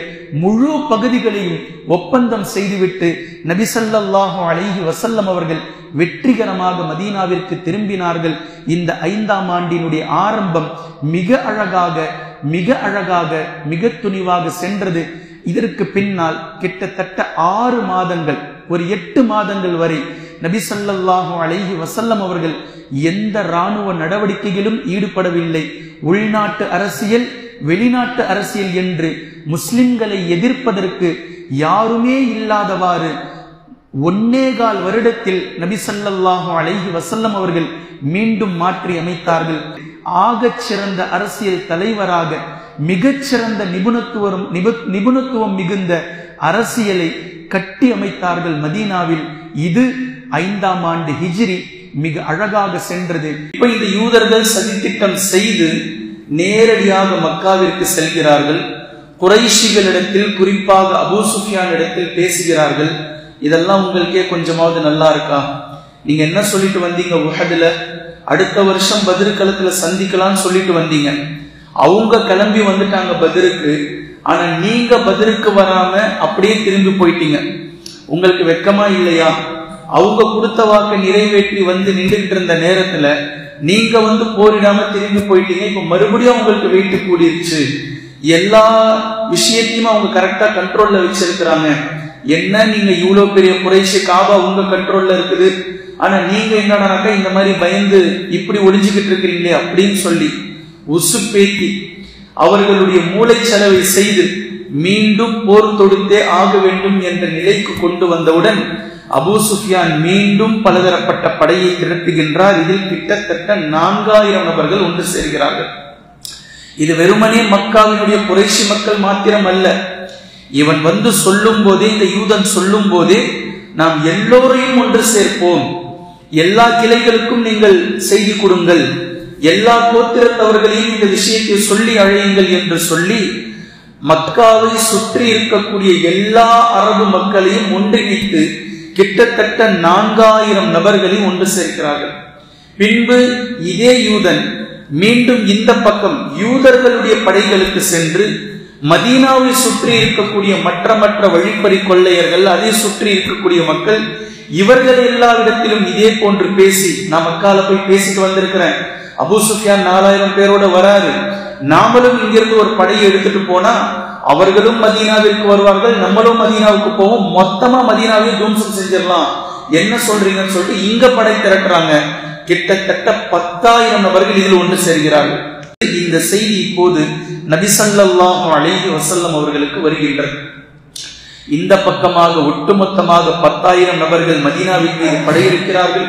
முழு பகுதிகளையும் ஒப்பந்தம் செய்துவிட்டு நபி ஸல்லல்லாஹு அலைஹி வஸல்லம் அவர்கள் வெற்றிகரமாக மதீனாவிற்கு திரும்பினார்கள். இந்த 5ஆம் ஆண்டினுடைய ஆரம்பம் மிக அழகாக மிக துணிவாக சென்றது. இதற்கு பின்னால் கிட்டத்தட்ட 6 மாதங்கள், ஒரு 8 மாதங்கள் வரை நபி ஸல்லல்லாஹு அலைஹி வஸல்லம் அவர்கள் எந்த இராணுவ நடவடிக்கையிலும் ஈடுபடவில்லை. உள்நாட்டு அரசியல், வெளிநாட்டு அரசியல் என்று முஸ்லிம்களை எதிர்ப்பதற்கு யாருமே இல்லாதவாறு 1.25 வருடத்தில் நபி ஸல்லல்லாஹு அலைஹி வஸல்லம் அவர்கள் மீண்டும் மாற்றி அமைத்தார்கள். ஆகச் சிறந்த அரசியல் தலைவராக மிகச்சிறந்த நிபுணத்துவம் மிகுந்த அரசியலை கட்டி அமைத்தார்கள் மதீனாவில். இது 5ஆம் ஆண்டு ஹிஜ்ரி மிக அழகாக சென்றது. இப்ப இந்த யூதர்கள் சதித்திட்டம் செய்து நேரடியாக மக்காவிற்கு செல்கிறார்கள். குறைஷிகளிடத்தில், குறிப்பாக அபூ சுஃபியான் இடத்தில் பேசுகிறார்கள். இதெல்லாம் உங்களுக்கே கொஞ்சமாவது நல்லா இருக்கா? நீங்க என்ன சொல்லிட்டு வந்தீங்க? உஹதுல அடுத்த வருஷம் பத்ர் களத்துல சந்திக்கலாம்னு சொல்லிட்டு வந்தீங்க. அவங்க கிளம்பி வந்துட்டாங்க பத்ருக்கு. ஆனா நீங்க பத்ருக்கு வராம அப்படியே திரும்பி போயிட்டீங்க. உங்களுக்கு வெக்கமா இல்லையா? அவங்க கொடுத்த வாக்கை நிறைவேற்றி வந்து நின்றுட்டு இருந்த நேரத்துல நீங்க வந்து போரிடாம திரும்பி போயிட்டீங்க. இப்ப மறுபடியும் உங்களுக்கு வெயிட்டு கூடிருச்சு. எல்லா விஷயத்தையும் அவங்க கரெக்டா கண்ட்ரோல்ல வச்சிருக்கிறாங்க. என்ன நீங்க இவ்வளவு பெரிய குறைஷி, காபா உங்க கண்ட்ரோல்ல இருக்குது, ஆனா நீங்க என்னடானாக்கா இந்த மாதிரி பயந்து இப்படி ஒளிஞ்சுக்கிட்டு இருக்கிறீங்களே அப்படின்னு சொல்லி உசுப்பேத்தி அவர்களுடைய மூளை செலவை செய்து மீண்டும் போர் தொடுத்தே ஆக வேண்டும் என்ற நிலைக்கு கொண்டு வந்தவுடன் அபூ சுஃபியான் மீண்டும் பலதரப்பட்ட படையை திரட்டுகின்றார். இதில் கிட்டத்தட்ட 4000 நபர்கள் ஒன்று சேர்கிறார்கள். இது வெறுமனே மக்காவினுடைய குறைஷி மக்கள் மாத்திரம் அல்ல. இவன் வந்து சொல்லும் போதே, இந்த யூதன் சொல்லும் போதே, நாம் எல்லோரையும் ஒன்று சேர்ப்போம், எல்லா கிளைகளுக்கும் நீங்கள் செய்தி கொடுங்கள், எல்லா கோத்திரத்தவர்களையும் இந்த விஷயத்தை சொல்லி அழையுங்கள் என்று சொல்லி மக்காவை சுற்றி இருக்கக்கூடிய எல்லா அரபு மக்களையும் ஒன்றிணைத்து கிட்டத்தட்ட 4000 நபர்களையும் ஒன்று சேர்க்கிறார்கள். பின்பு இதே யூதன் மீண்டும் இந்த பக்கம் யூதர்களுடைய படைகளுக்கு சென்று மதீனாவை சுற்றி இருக்கக்கூடிய மற்ற வழிப்பறி கொள்ளையர்கள், அதை சுற்றி இருக்கக்கூடிய மக்கள், இவர்கள் எல்லா இடத்திலும் இதே போன்று பேசி, நான் மக்கால போய் பேசிட்டு வந்திருக்கிறேன், அபூ சுஃபியான் 4000 பேரோட வராரு, நாமளும் இங்கிருந்து ஒரு படையை எடுத்துட்டு போனா அவர்களும் மதீனாவிற்கு வருவார்கள், நம்மளும் மதீனாவுக்கு போவோம், மொத்தமா மதீனாவை துவம்சம் செஞ்சிடலாம், என்ன சொல்றீங்கன்னு சொல்லிட்டு இங்க படை திரட்டுறாங்க. கிட்டத்தட்ட 10,000 நபர்கள் இதில் ஒன்று சேர்கிறார்கள். இந்த செய்தி இப்போது நபி ஸல்லல்லாஹு அலைஹி வஸல்லம் அவர்களுக்கு வருகின்றது. இந்த பக்கமாக ஒட்டுமொத்தமாக 10,000 நபர்கள் மதீனாவிற்கு படையெடுக்கிறார்கள்.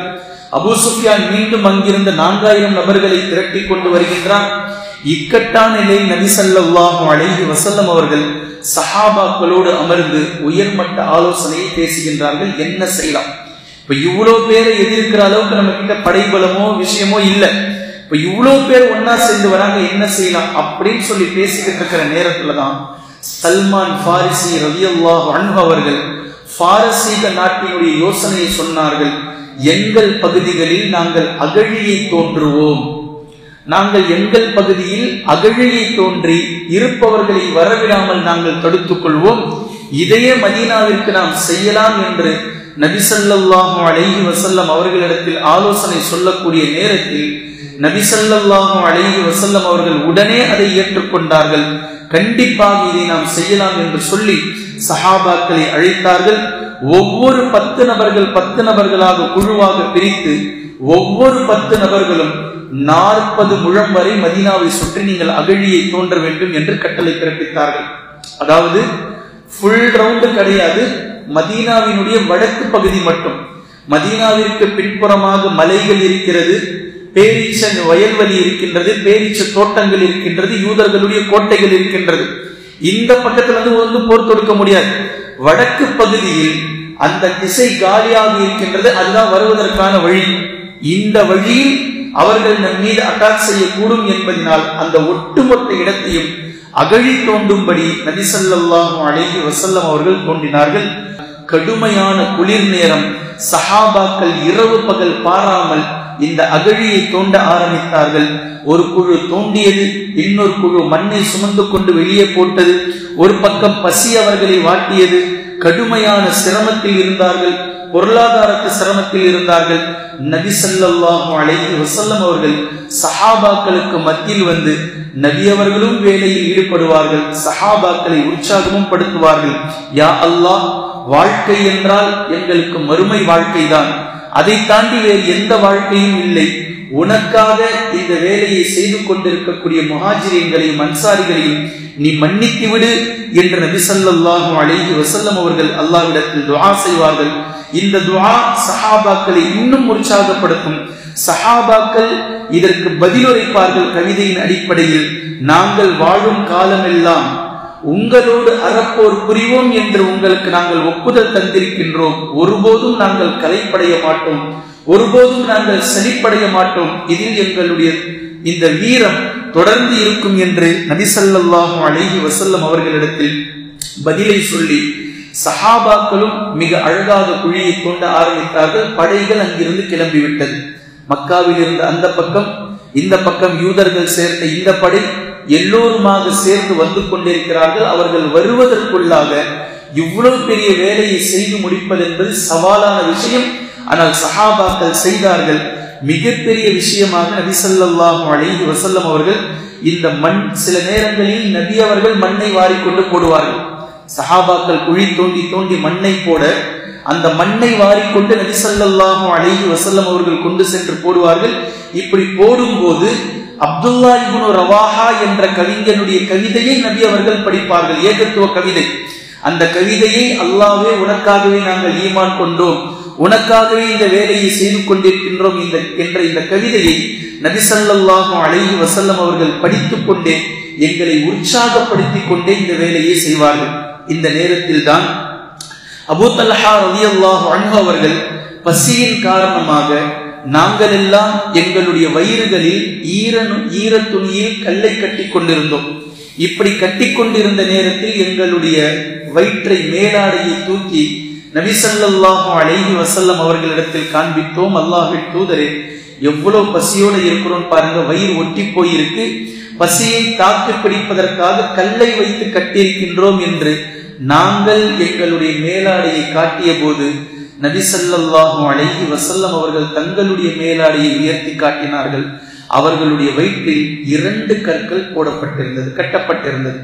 அபூ சுஃபியான் மீண்டும் அங்கிருந்த 4000 நபர்களை திரட்டி கொண்டு வருகின்றார். இக்கட்டான நிலையில் நபி ஸல்லல்லாஹு அலைஹி வஸல்லம் அவர்கள் சஹாபாக்களோடு அமர்ந்து உயர்மட்ட ஆலோசனையை பேசுகின்றார்கள். என்ன செய்யலாம்? இப்ப இவ்வளவு பேரை எதிர்க்கிற அளவுக்கு நம்ம கிட்ட படைபலமோ விஷயமோ இல்லை. இப்ப இவ்வளவு பேர் ஒன்னா சேர்ந்து வராங்க, என்ன செய்யலாம் அப்படின்னு சொல்லி பேசிக்கிட்டு இருக்கிற நேரத்துலதான் சல்மான் ஃபாரிசி ரலியல்லாஹு அன்ஹு அவர்கள் பாரசீக நாட்டினுடைய யோசனையை சொன்னார்கள். எங்கள் பகுதிகளில் நாங்கள் அகழியை தோன்றுவோம், நாங்கள் எங்கள் பகுதியில் அகழியை தோன்றி இருப்பவர்களை வரவிடாமல் நாங்கள் தடுத்துக் கொள்வோம், இதையே மதீனாவிற்கு நாம் செய்யலாம் என்று நபி ஸல்லல்லாஹு அலைஹி வஸல்லம் அவர்களிடத்தில் ஆலோசனை சொல்லக்கூடிய நேரத்தில் நபி ஸல்லல்லாஹு அலைஹி வஸல்லம் அவர்கள் உடனே அதை ஏற்றுக்கொண்டார்கள். கண்டிப்பாக இதை நாம் செய்யலாம் என்று சொல்லி சஹாபாக்களை அழைத்தார்கள். ஒவ்வொரு 10 நபர்கள் 10 நபர்களாக குழுவாக பிரித்து ஒவ்வொரு 10 நபர்களும் 40 முழம் வரை மதீனாவை சுற்றி நீங்கள் அகழியை தோன்ற வேண்டும் என்று கட்டளை பிறப்பித்தார்கள். அதாவது ஃபுல் ரவுண்டு கிடையாது, மதீனாவினுடைய வடக்கு பகுதி மட்டும். மதீனாவிற்கு பின்புறமாக மலைகள் இருக்கிறது, பேரீச்ச வயல்வெளி இருக்கின்றது, பேரீச்ச தோட்டங்கள் இருக்கின்றது, யூதர்களுடைய கோட்டைகள் இருக்கின்றது. இந்த பக்கத்துல வந்து போர் தொடுக்க முடியாது. வடக்கு பகுதியில் அந்த திசை காலியாக இருக்கின்றது, அதுதான் வருவதற்கான வழி. இந்த வழியில் அவர்கள் நம் மீது அட்டாக் செய்யக்கூடும் என்பதனால் அந்த ஒட்டுமொத்த இடத்தையும் அகழி தோண்டும்படி நபி ஸல்லல்லாஹு அலைஹி வஸல்லம் அவர்கள் தோண்டினார்கள். கடுமையான குளிர் நேரம், சஹாபாக்கள் இரவு பகல் பாராமல் இந்த அகழியை தோண்ட ஆரம்பித்தார்கள். ஒரு குழு தோண்டியது, இன்னொரு குழு மண்ணை சுமந்து கொண்டு வெளியே போட்டது. ஒரு பக்கம் பசி அவர்களை வாட்டியது. கடுமையான சிரமத்தில் இருந்தார்கள், பொருளாதாரத்து சிரமத்தில் இருந்தார்கள். நபி ஸல்லல்லாஹு அலைஹி வஸல்லம் அவர்கள் சஹாபாக்களுக்கு மத்தியில் வந்து நபி அவர்களும் வேலையில் ஈடுபடுவார்கள், சஹாபாக்களை உற்சாகமும் படுத்துவார்கள். யா அல்லாஹ், வாழ்க்கை என்றால் எங்களுக்கு மறுமை வாழ்க்கை தான், அதை தாண்டி வேறு எந்த வாழ்க்கையும் இல்லை. உனக்காக இந்த வேலையை செய்து கொண்டிருக்கக்கூடிய முஹாஜிரீன்களையும் அன்சாரிகளையும் நீ மன்னித்து விடு என்று நபி ஸல்லல்லாஹு அலைஹி வஸல்லம் அவர்கள் அல்லாஹ்விடத்தில் துஆ செய்வார்கள். இந்த துஆ சஹாபாக்களை இன்னும் உற்சாகப்படுத்தும். சஹாபாக்கள் இதற்கு பதிலுரைப்பார்கள் கவிதையின் அடிப்படையில், நாங்கள் வாழும் காலமெல்லாம் உங்களோடு அறப்போர் புரிவோம் என்று உங்களுக்கு நாங்கள் ஒப்புதல் தந்திருக்கின்றோம். ஒருபோதும் நாங்கள் கலைப்படைய மாட்டோம், ஒருபோதும் நாங்கள் சலிப்படைய மாட்டோம். இதில் எங்களுடைய இந்த வீரம் தொடர்ந்து இருக்கும் என்று நபி ஸல்லல்லாஹு அலைஹி வஸல்லம் அவர்களிடத்தில் பதிலை சொல்லி சஹாபாக்களும் மிக அழகாக குழியை தோண்ட ஆரம்பித்தார்கள். படைகள் அங்கிருந்து கிளம்பிவிட்டது. மக்காவில் இருந்த அந்த பக்கம், இந்த பக்கம் யூதர்கள் சேர்த்த இந்த படை எல்லோருமாக சேர்ந்து வந்து கொண்டிருக்கிறார்கள். அவர்கள் வருவதற்குள்ளாக இவ்வளவு பெரிய வேலையை செய்து முடிப்பது என்பது சவாலான விஷயம். ஆனால் சஹாபாக்கள் செய்தார்கள். மிகப்பெரிய விஷயமாக நபி ஸல்லல்லாஹு அலைஹி வஸல்லம் அவர்கள் இந்த மண், சில நேரங்களில் நபி அவர்கள் மண்ணை வாரிக்கொண்டு போடுவார்கள். சஹாபாக்கள் குழி தோண்டி தோண்டி மண்ணை போட, அந்த மண்ணை வாரிக்கொண்டு நபி ஸல்லல்லாஹு அலைஹி வஸல்லம் அவர்கள் கொண்டு சென்று போடுவார்கள். இப்படி போடும்போது அப்துல்லா இப்னு ரவாஹா என்ற கவிஞனுடைய கவிதையை நபி அவர்கள் படிப்பார்கள். ஏகத்துவ கவிதை. அந்த கவிதையை, அல்லாஹ்வே உனக்காகவே நாங்கள் ஈமான் கொண்டோம், உனக்காகவே இந்த வேலையை செய்து கொண்டிருக்கின்றோம் என்ற இந்த கவிதையை நபி ஸல்லல்லாஹு அலைஹி வஸல்லம் அவர்கள் படித்துக் கொண்டே, எங்களை உற்சாகப்படுத்திக் கொண்டே இந்த வேலையை செய்வார்கள். இந்த நேரத்தில் தான் அபூ தல்ஹா ரலியல்லாஹு அன்ஹு அவர்கள் பசியின் காரணமாக நாங்கள் எல்லாம் எங்களுடைய வயிறுகளில் ஈர துணியில் கல்லை கட்டி கொண்டிருந்தோம். இப்படி கட்டி கொண்டிருந்த நேரத்தில் எங்களுடைய வயிற்றை, மேலாடையை தூக்கி நபி ஸல்லல்லாஹு அலைஹி வஸல்லம் அவர்களிடத்தில் காண்பித்தோம். அல்லாஹ்வின் தூதரே, எவ்வளவு பசியோடு இருக்கிறோம் பாருங்க, வயிறு ஒட்டி போயிருக்கு, பசியை தாக்கு பிடிப்பதற்காக கல்லை வைத்து கட்டியிருக்கின்றோம் என்று நாங்கள் எங்களுடைய மேலாடையை காட்டிய போது நபி ஸல்லல்லாஹு அலைஹி வஸல்லம் அவர்கள் தங்களுடைய மேலாடையை உயர்த்தி காட்டினார்கள். அவர்களுடைய வயிற்றில் 2 கற்கள் போடப்பட்டிருந்தது, கட்டப்பட்டிருந்தது.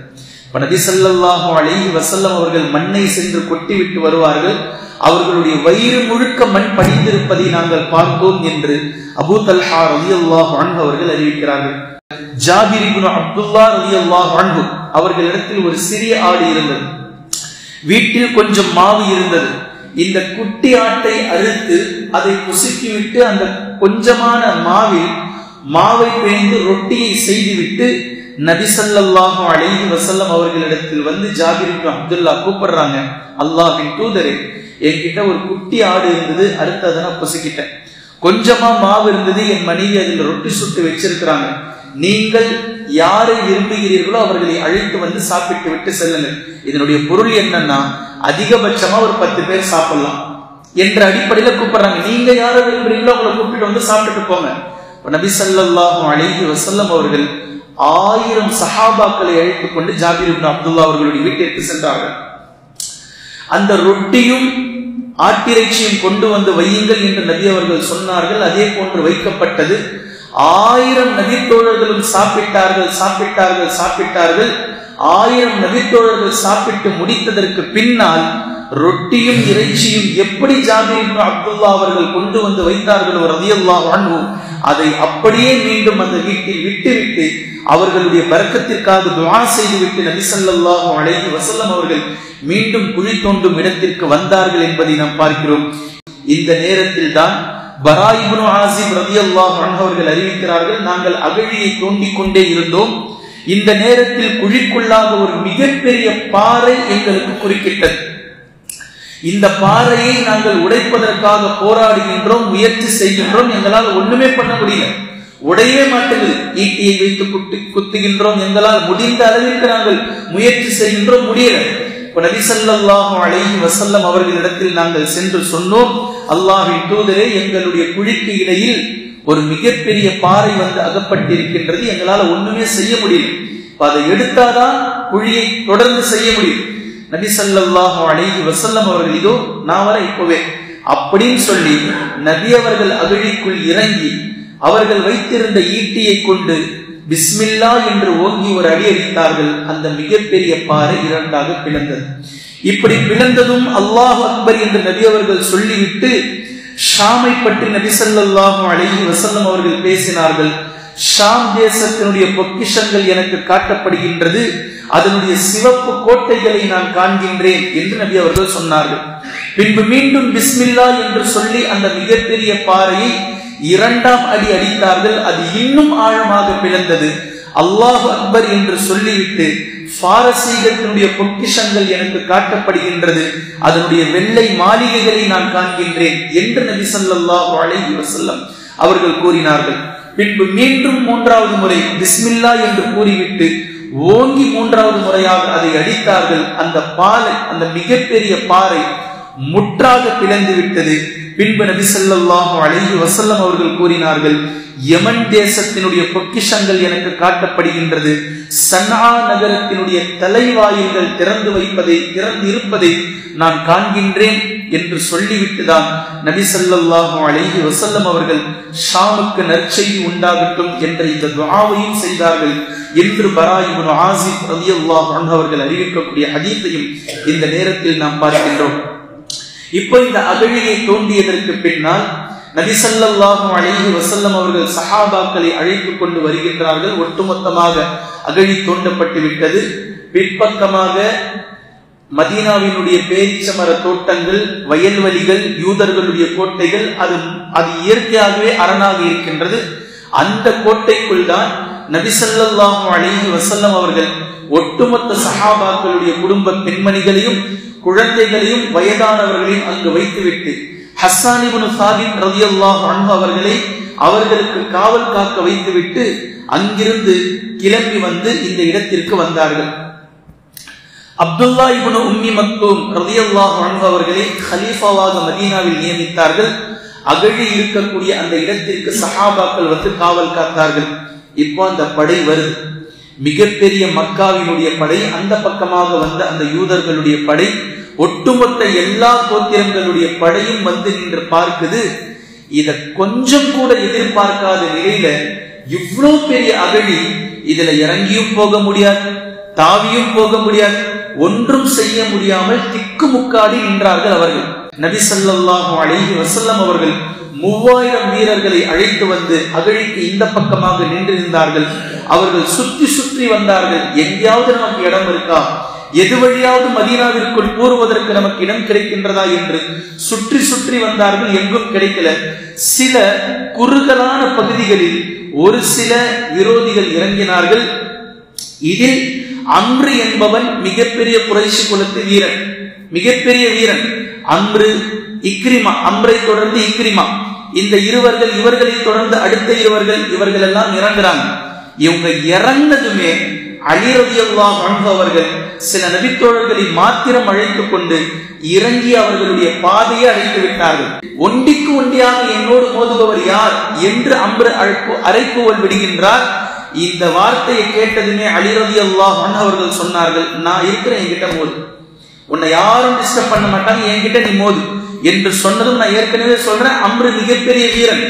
நபி ஸல்லல்லாஹு அலைஹி வஸல்லம் அவர்கள் மண்ணை சென்று கொட்டிவிட்டு வருவார்கள். அவர்களுடைய வயிறு முழுக்க மண் படிந்திருப்பதை நாங்கள் பார்த்தோம் என்று அபூ தல்ஹா ரலியல்லாஹு அன்ஹு அவர்கள் அறிவிக்கிறார்கள். ஜாபிர் இப்னு அப்துல்லா ரலியல்லாஹு அன்ஹு அவர்களிடத்தில் ஒரு சிறிய ஆடு இருந்தது. வீட்டில் கொஞ்சம் மாவு இருந்தது. இந்த குட்டி ஆட்டை அறுத்து அதை புசுக்கிவிட்டு அந்த கொஞ்சமான மாவை பேய்ந்து ரொட்டியை செய்துவிட்டு நபி ஸல்லல்லாஹு அலைஹி வஸல்லம் அவர்களிடத்தில் வந்து ஜாபிர் இப்னு அப்துல்லா கூப்பிடுறாங்க, அல்லாஹ்வின் தூதரே, என்கிட்ட ஒரு குட்டி ஆடு இருந்தது, அறுத்து அதை நான் புசுக்கிட்டேன். கொஞ்சமா மாவு இருந்தது, என் மனைவி அதில் ரொட்டி சுட்டு வச்சிருக்கிறாங்க. நீங்கள் யாரை விரும்புகிறீர்களோ அவர்களை அழைத்து வந்து சாப்பிட்டு விட்டு செல்லுங்கள். இதனுடைய பொருள் என்னன்னா, அதிகபட்சமா ஒரு 10 பேர் சாப்பிடலாம் என்ற அடிப்படையில கூப்பிடுறாங்க. நீங்க யாரை விரும்புறீங்களோ அவங்களை கூப்பிட்டு வந்து சாப்பிட்டுட்டு போங்க. நபி ஸல்லல்லாஹு அலைஹி வஸல்லம் அவர்கள் 1000 சஹாபாக்களை அழைத்துக் கொண்டு ஜாபிர் இப்னு அப்துல்லா அவர்களுடைய வீட்டிற்கு சென்றார்கள். அந்த ரொட்டியும் ஆட்டிறைச்சியும் கொண்டு வந்து வையுங்கள் என்று நபி அவர்கள் சொன்னார்கள். அதே போன்று வைக்கப்பட்டது. 1000 நபித்தோழர்களும் சாப்பிட்டார்கள். 1000 நபித்தோழர்கள் சாப்பிட்டு முடித்ததற்கு பின்னால் ரொட்டியும் இறைச்சியும் எப்படி ஜாபிர் இப்னு அப்துல்லா அவர்கள் கொண்டு வந்து வைத்தார்களோ ரலியல்லாஹு அன்ஹு, அதை அப்படியே மீண்டும் அந்த வீட்டில் விட்டுவிட்டு அவர்களுடைய பரக்கத்திற்காக துஆ செய்துவிட்டு நபி ஸல்லல்லாஹு அலைஹி வஸல்லம் அவர்கள் மீண்டும் குழி தோண்டும் இடத்திற்கு வந்தார்கள் என்பதை நாம் பார்க்கிறோம். இந்த நேரத்தில் தான் பரா இப்னு ஆசிப் ரலியல்லாஹு அன்ஹு அவர்கள் அறிவிக்கிறார்கள், நாங்கள் அகழியை தோண்டிக் கொண்டே இருந்தோம். இந்த நேரத்தில் குழிக்குள்ளாக ஒரு மிகப்பெரிய பாறை எங்களுக்கு குறுக்கிட்டது. இந்த பாறையை நாங்கள் உடைப்பதற்காக போராடுகின்றோம், முயற்சி செய்கின்றோம். எங்களால் ஒண்ணுமே பண்ண முடியல, உடையவே மாட்டேங்குது. ஈட்டியை வைத்து குத்துகின்றோம், எங்களால் முடிந்த அளவிற்கு நாங்கள் முயற்சி செய்கின்றோம், முடியல. நபி ஸல்லல்லாஹு அலைஹி வஸல்லம் அவர்களிடத்தில் நாங்கள் சென்று சொன்னோம், அல்லாஹ்வின் தூதரே, எங்களுடைய குழிக்கு இடையில் ஒரு மிகப்பெரிய பாறை வந்து அகப்பட்டிருக்கின்றது, எங்களால ஒண்ணுமே செய்ய முடியல. அதை எடுத்தாதான் குழியை தொடர்ந்து செய்ய முடியும். நபி ஸல்லல்லாஹு அலைஹி வஸல்லம் அவர்கள், இதோ நான் வர இப்பவே அப்படின்னு சொல்லி நபி அவர்கள் அகழிக்குள் இறங்கி அவர்கள் வைத்திருந்த ஈட்டியை கொண்டு பிஸ்மில்லா என்று ஓங்கி ஒரு அடி அடித்தார்கள். அந்த மிகப்பெரிய பாறை 2ஆக பிளந்தது. இப்படி பிளந்ததும் அல்லாஹ் அக்பர் என்று நபி அவர்கள் சொல்லிவிட்டு ஷாமை பற்றி நபி ஸல்லல்லாஹு அலைஹி வஸல்லம் அவர்கள் பேசினார்கள். ஷாம் தேசத்தினுடைய பொக்கிஷங்கள் எனக்கு காட்டப்படுகின்றது, அதனுடைய சிவப்பு கோட்டைகளை நான் காண்கின்றேன் என்று நபி அவர்கள் சொன்னார்கள். பின்பு மீண்டும் பிஸ்மில்லா என்று சொல்லி அந்த மிகப்பெரிய பாறையை 2ஆம் அடி அடித்தார்கள். அது இன்னும் ஆழமாக பிளந்தது. அல்லாஹ் அக்பர் என்று சொல்லிவிட்டு பாரசீகத்தினுடைய பொக்கிஷங்கள் எனக்கு காட்டப்படுகின்றது, அதனுடைய வெள்ளை மாளிகைகளை நான் காண்கின்றேன் என்று நபி ஸல்லல்லாஹு அலைஹி வஸல்லம் அவர்கள் கூறினார்கள். பின்பு மீண்டும் 3வது முறை பிஸ்மில்லா என்று கூறிவிட்டு ஓங்கி 3வது முறையாக அதை அடித்தார்கள். அந்த மிகப்பெரிய பாறை முற்றாக பிளந்து விட்டது. பின்பு நபி ஸல்லல்லாஹு அலைஹி வஸல்லம் அவர்கள் கூறினார்கள், யமன் தேசத்தினுடைய பொக்கிஷங்கள் எனக்கு காட்டப்படுகின்றது, சன்ஆ நகரத்தினுடைய தலைவாயில்கள் திறந்து இருப்பதை நான் காண்கின்றேன் என்று சொல்லிவிட்டுதான் நபி ஸல்லல்லாஹு அலைஹி வஸல்லம் அவர்கள் ஷாமுக்கு நற்செய்தி உண்டாகட்டும் என்ற இந்த துஆவையும் செய்தார்கள் என்று பரா இப்னு ஆசிப் ரலியல்லாஹு அன்ஹு அவர்கள் அறிவிக்கக்கூடிய ஹதீஸையும் இந்த நேரத்தில் நாம் பார்க்கின்றோம். இப்போ இந்த அகழியை தோண்டியதற்கு பின்னால் நபி ஸல்லல்லாஹு அலைஹி வஸல்லம் அவர்கள் சஹாபாக்களை அழைத்துக் கொண்டு வருகின்றார்கள். ஒட்டுமொத்தமாக அகழி தோண்டப்பட்டு விட்டது. பிற்பக்கமாக மதீனாவினுடைய பேரிச்சமர தோட்டங்கள், வயல்வெளிகள், யூதர்களுடைய கோட்டைகள், அது இயற்கையாகவே அரணாக இருக்கின்றது. அந்த கோட்டைக்குள் தான் நபி ஸல்லல்லாஹு அலைஹி வஸல்லம் அவர்கள் ஒட்டுமொத்த சஹாபாக்களுடைய குடும்ப பெண்மணிகளையும் குழந்தைகளையும் வயதானவர்களையும் அங்கு வைத்துவிட்டு ஹஸ்ஸான் இப்னு சாபித் ரலியல்லாஹு அன்ஹு அவர்களுக்கு காவல் காக்க வைத்துவிட்டு அங்கிருந்து கிளம்பி வந்து இந்த இடத்திற்கு வந்தார்கள். அப்துல்லா இப்னு உம்மி மக்தூம் ரலியல்லாஹு அன்ஹு அவர்களை கலீஃபாவாக மதீனாவில் நியமித்தார்கள். அகழி இருக்கக்கூடிய அந்த இடத்திற்கு சஹாபாக்கள் வந்து காவல் காத்தார்கள். இப்போ அந்த படை வருது. மிகப்பெரிய மக்காவினுடைய படை, அந்த பக்கமாக வந்த அந்த யூதர்களுடைய படை, ஒட்டுமொத்த எல்லா கோத்திரங்களுடைய படையும் வந்து நின்று பார்க்குது. இத கொஞ்சம் கூட எதிர்பார்க்காத நிலையில இவ்வளவு பெரிய அகழி, இதுல இறங்கியும் போக முடியாது, தாவியும் போக முடியாது, ஒன்றும் செய்ய முடியாமல் திக்குமுக்காடி நின்றார்கள் அவர்கள். நபி ஸல்லல்லாஹு அலைஹி வஸல்லம் அவர்கள் 3000 வீரர்களை அழைத்து வந்து அகழிக்கு இந்த பக்கமாக நின்றிருந்தார்கள். அவர்கள் சுற்றி சுற்றி வந்தார்கள். எங்கேயாவது நமக்கு இடம் இருக்கா, எது வழியாவது மதீனாவிற்குள் கூறுவதற்கு நமக்கு இடம் கிடைக்கின்றதா என்று சுற்றி சுற்றி வந்தார்கள். எங்கும் கிடைக்கல. சில குறுகலான பகுதிகளில் ஒரு சில விரோதிகள் இறங்கினார்கள். இதில் அம்ரு என்பவன் மிகப்பெரிய குறைஷி குலத்து வீரன், மிகப்பெரிய வீரன். அம்ரு, இக்ரிமா, அம்ரை தொடர்ந்து இக்ரிமா, இந்த இருவர்கள், இவர்களை தொடர்ந்து அடுத்த இவர்கள் எல்லாம் இறங்குறாங்க. இவங்க இறங்கினதுமே அலி ரலியல்லாஹு அன்ஹு அவர்கள் சில நபித்தோழர்களை மாத்திரம் அழைத்துக் கொண்டு இறங்கி அவர்களுடைய பாதையை அடைத்து விட்டார்கள். ஒண்டிக்கு ஒண்டியாக என்னோடு மோதுபவர் யார் என்று அம்ரு அரைக்கூவல் விடுகின்றார். இந்த வார்த்தையை கேட்டதுமே அலி ரலியல்லாஹு அன்ஹு அவர்கள் சொன்னார்கள், நான் இருக்கிறேன், என்கிட்ட மோது, உன்னை யாரும் டிஸ்டர்ப் பண்ண மாட்டாங்க, என்கிட்ட நீ மோது என்று சொன்னதும், நான் ஏற்கனவே சொல்றேன், அம்ரு மிகப்பெரிய வீரன்.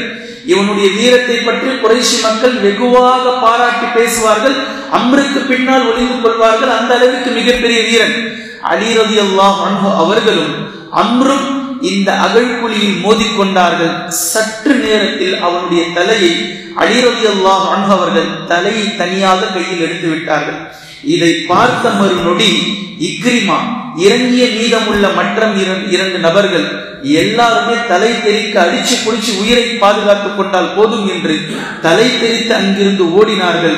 இவனுடைய வீரத்தை பற்றி குறைஷி மக்கள் வெகுவாக பாராட்டி பேசுவார்கள். அம்ருக்கு பின்னால் ஒளிந்து கொள்வார்கள். அந்த அளவுக்கு மிகப்பெரிய வீரன். அலி ரலியல்லாஹு அன்ஹு அவர்களும் அம்ரும் இந்த அகழ்குழியில் மோதிக்கொண்டார்கள். சற்று நேரத்தில் அவனுடைய தலையை அலி ரலியல்லாஹு அன்ஹு அவர்கள் தலையை தனியாக கையில் எடுத்து விட்டார்கள். இதை பார்த்த மறுநொடி இக்ரிமா, இறங்கிய மீதமுள்ள மற்ற 2 நபர்கள் எல்லாருமே தலை தெறிக்க அடிச்சு குடிச்சு உயிரை பாதுகாத்துக் கொண்டால் போதும் என்று தலை தெறித்து அங்கிருந்து ஓடினார்கள்.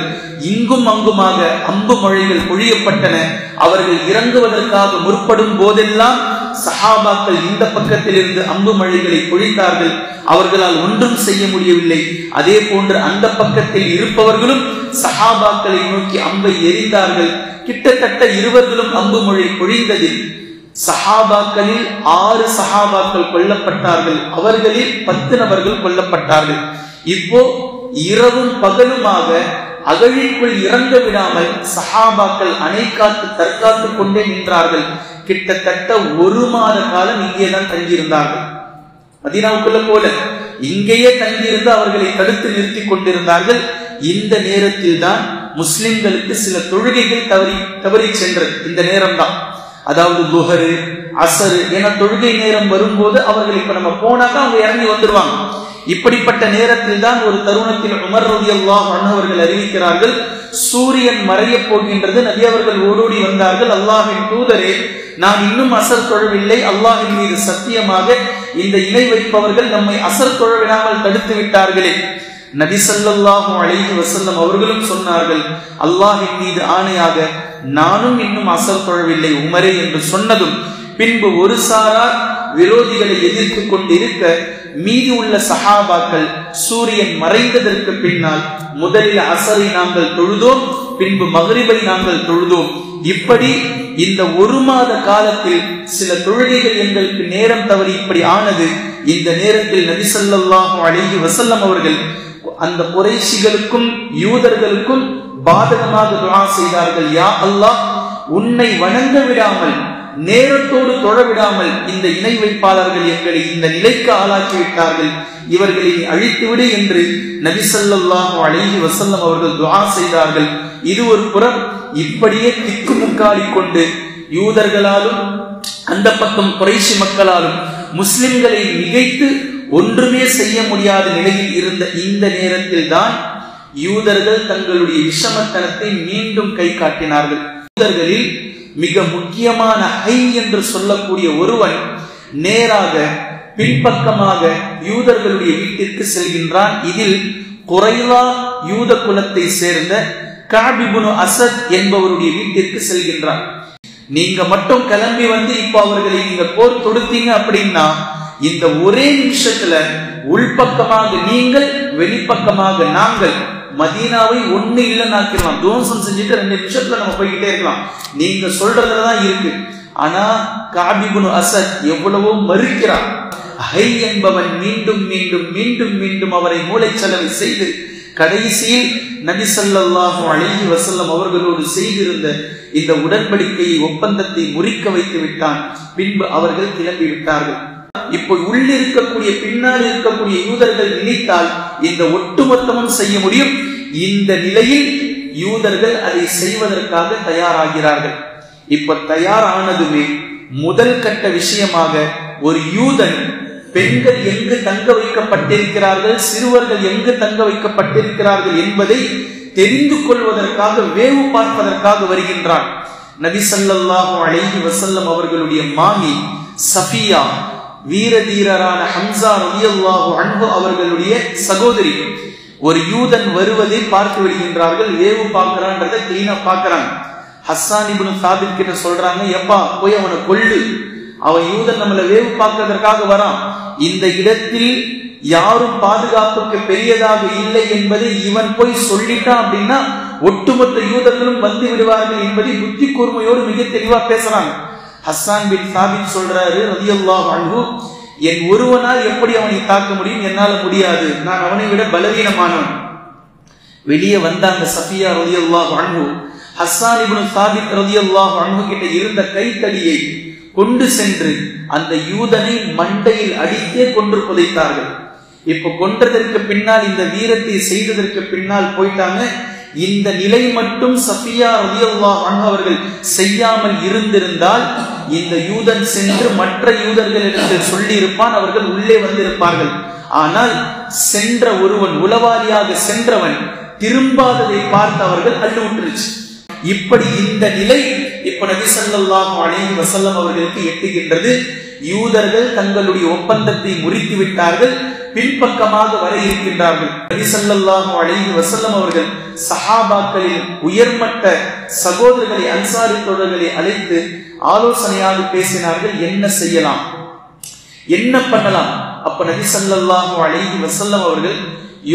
இங்கும் அங்குமாக அம்பு மழைகள் பொழியப்பட்டன. அவர்கள் இறங்குவதற்காக முற்படும் போதெல்லாம் சஹாபாக்கள் இந்த பக்கத்தில் இருந்து அம்பு மழைகளை பொழித்தார்கள். அவர்களால் ஒன்றும் செய்ய முடியவில்லை. அதே போன்று அந்த பக்கத்தில் இருப்பவர்களும் சஹாபாக்களை நோக்கி அம்பை எறிந்தார்கள். கிட்டத்தட்ட இருவர்களும் அம்பு மழை பொழிந்ததில் சஹாபாக்களில் 6 சஹாபாக்கள் கொல்லப்பட்டார்கள். அவர்களில் 10 நபர்கள் கொல்லப்பட்டார்கள். இப்போ இரவும் பகலுமாக அகழிக்குள் இறங்க விடாமல் சஹாபாக்கள் அணை காத்து தற்காத்துக் கொண்டே நின்றார்கள். கிட்டத்தட்ட 1 மாத காலம் இங்கேதான் தங்கியிருந்தார்கள். மதீனாவுக்குள்ள போல இங்கேயே தங்கியிருந்து அவர்களை தடுத்து நிறுத்தி கொண்டிருந்தார்கள். இந்த நேரத்தில் தான் முஸ்லிம்களுக்கு சில தொழுகைகள் தவறி சென்றது. இந்த நேரம் தான், அதாவது துஹரு, அசரு என தொழுகை நேரம் வரும்போது அவர்கள் இப்ப நம்ம போனாக்கா அவங்க இறங்கி வந்துருவாங்க. இப்படிப்பட்ட நேரத்தில் தான் ஒரு தருணத்தில் உமர் ரலியல்லாஹு அன்ஹு அவர்கள் அறிவிக்கிறார்கள், சூரியன் மறைய போகின்றது. நபி அவர்கள் ஓடோடி வந்தார்கள், அல்லாஹ்வின் தூதரே, நான் இன்னும் அசர் தொழவில்லை, அல்லாஹ்வின் மீது சத்தியமாக இந்த இணை வைப்பவர்கள் நம்மை அசர் தொழ விடாமல் தடுத்து விட்டார்களே. நபி ஸல்லல்லாஹு அலைஹி வஸல்லம் அவர்களும் சொன்னார்கள், அல்லாஹ்வின் மீது ஆணையாக நானும் இன்னும் அசர் தொழவில்லை உமரே என்று சொன்னதும் பின்பு ஒரு சாரார் விரோதிகளை எதிர்த்து கொண்டிருக்க மீதி உள்ள சஹாபாக்கள் சூரியன் மறைந்ததற்கு பின்னால் முதலில் அசரை நாங்கள் தொழுதோம், பின்பு மக்ரிபை நாங்கள் தொழுதோம். இப்படி இந்த ஒரு மாத காலத்தில் சில தொழுகைகள் எங்களுக்கு நேரம் தவறி இப்படி ஆனது. இந்த நேரத்தில் நபி ஸல்லல்லாஹு அலைஹி வஸல்லம் அவர்கள் அந்த குறைஷிகளுக்கும் யூதர்களுக்கும் பாதகமாக துஆ செய்தார்கள், யா அல்லாஹ், உன்னை வணங்க விடாமல் நேரத்தோடு தொழ விடாமல் இந்த இணை வைப்பாளர்கள் எங்களை இந்த நிலைக்கு ஆளாக்கி விட்டார்கள், இவர்களை அழித்துவிடு என்று நபி ஸல்லல்லாஹு அலைஹி வஸல்லம் அவர்கள் துஆ செய்தார்கள். இது ஒரு புறம். இப்படியே திக்குமுக்காடி கொண்டு யூதர்களாலும் அந்த பக்கம் குறைஷி மக்களாலும் முஸ்லிம்களை மிகைத்து ஒன்றுமே செய்ய முடியாத நிலையில் இருந்த இந்த நேரத்தில் தான் யூதர்கள் தங்களுடைய விஷமத்தனத்தை மீண்டும் கை காட்டினார்கள். யூதர்களில் மிக முக்கியமான ஹை என்று சொல்லக்கூடிய ஒருவன் நேராக பின்பக்கமாக யூதர்களுடைய வீட்டிற்கு செல்கின்றான். இதில் குறைவா யூத குலத்தை சேர்ந்த கஅப் இப்னு அஸத் என்பவருடைய வீட்டிற்கு செல்கின்றான். நீங்க மட்டும் கிளம்பி வந்து இப்ப அவர்களை நீங்க போர் தொடுத்தீங்க அப்படின்னா இந்த ஒரே நிமிஷத்துல உள்பக்கமாக நீங்கள், வெளிப்பக்கமாக நாங்கள் மதீனாவை ஒண்ணு இல்லைன்னாக்கலாம், துவம்சம் செஞ்சுட்டு 2 நிமிஷத்துல நம்ம போய்கிட்டே இருக்கலாம். நீங்க சொல்றதுலதான் இருக்கு. ஆனா கஅப் இப்னு அஸத் எவ்வளவோ மறுக்கிறார். ஹை என்பவன் மீண்டும் மீண்டும் மீண்டும் மீண்டும் அவரை மூளைச்சலவை செய்து கடைசியில் நபி ஸல்லல்லாஹு அலைஹி வஸல்லம் அவர்களோடு செய்திருந்த இந்த உடன்படிக்கையை, ஒப்பந்தத்தை முறிக்க வைத்து விட்டான். பின்பு அவர்கள் கிளம்பி விட்டார்கள். இப்போ உள்ளிருக்கக்கூடிய பின்னால் இருக்கக்கூடிய யூதர்கள் நினைத்தால் இந்த ஒட்டுமொத்தமும் செய்ய முடியும். இந்த நிலையில் யூதர்கள் அதை செய்வதற்காக தயாராகிறார்கள். இப்ப தயாரானதுமே முதல் கட்ட விஷயமாக ஒரு யூதன் பெண்கள் எங்கு தங்க வைக்கப்பட்டிருக்கிறார்கள், சிறுவர்கள் எங்கு தங்க வைக்கப்பட்டிருக்கிறார்கள் என்பதை தெரிந்து கொள்வதற்காக, வேவு பார்ப்பதற்காக வருகின்றான். நபி ஸல்லல்லாஹு அலைஹி வஸல்லம் அவர்களுடைய மாமி சஃபியா, வீரதீரரான ஹம்சா ரலியல்லாஹு அன்ஹு அவர்களுடைய சகோதரி, ஒரு யூதன் வருவதை பார்த்து விடுகின்றார்கள். வேவு பார்க்கிறான்றதை கிளீனா பார்க்கிறாங்க. ஹஸ்ஸான் இப்னு சாபித் கிட்ட சொல்றாங்க, எப்பா போய் அவனை கொல்லு, அவன் யூதன் நம்மளை வேவு பார்க்கிறதற்காக வரான். இந்த இடத்தில் யாரும் பாதுகாப்புக்கு பெரியதாக இல்லை என்பதை இவன் போய் சொல்லிட்டான் அப்படின்னா ஒட்டுமொத்த யூதர்களும் வந்து விடுவார்கள் என்பதை புத்தி கூர்மையோடு மிக தெளிவா பேசுறாங்க. ஹஸ்ஸான் பின் சாபித் சொல்றாரு ரலியல்லாஹு அன்ஹு, என் ஒருவனால் எப்படி அவனை தாக்க முடியும்? என்னால முடியாது, நான் அவனை விட பலவீனமானவன். வெளியே வந்தாங்க சஃபியா ரலியல்லாஹு அன்ஹு. ஹஸ்ஸான் இப்னு சாபித் ரலியல்லாஹு அன்ஹு கிட்ட இருந்த கைத்தடியை கொண்டு சென்று அந்த யூதனை மண்டையில் அடித்தே கொன்று புதைத்தார்கள். இப்ப கொன்றதற்கு பின்னால், இந்த வீரத்தை செய்ததற்கு பின்னால் போயிட்டாங்க. இந்த நிலை மட்டும் சஃபியா ரலியல்லாஹு அன்ஹா அவர்கள் செய்யாமல் இருந்திருந்தால் இந்த யூதன் சென்று மற்ற யூதர்களிடத்தில் சொல்லி இருப்பான், அவர்கள் உள்ளே வந்திருப்பார்கள். ஆனால் சென்ற ஒருவன், உளவாளியாக சென்றவன் திரும்பாததை பார்த்து அவர்கள் அள்ளுவிட்டுருச்சு. இப்படி இந்த நிலை இப்ப நபி ஸல்லல்லாஹு அலைஹி வஸல்லம் அவர்களுக்கு எட்டுகின்றது. யூதர்கள் தங்களுடைய ஒப்பந்தத்தை முறித்து விட்டார்கள், பின்பக்கமாக வர இருக்கின்றார்கள். நபி ஸல்லல்லாஹு அலைஹி வஸல்லம் அவர்கள் சஹாபாக்களின் உயர்மட்ட சகோதரர்களை, அன்சாரி தோழர்களை அழைத்து ஆலோசனையாக பேசினார்கள். என்ன செய்யலாம், என்ன பண்ணலாம்? அப்ப நபி ஸல்லல்லாஹு அலைஹி வஸல்லம் அவர்கள்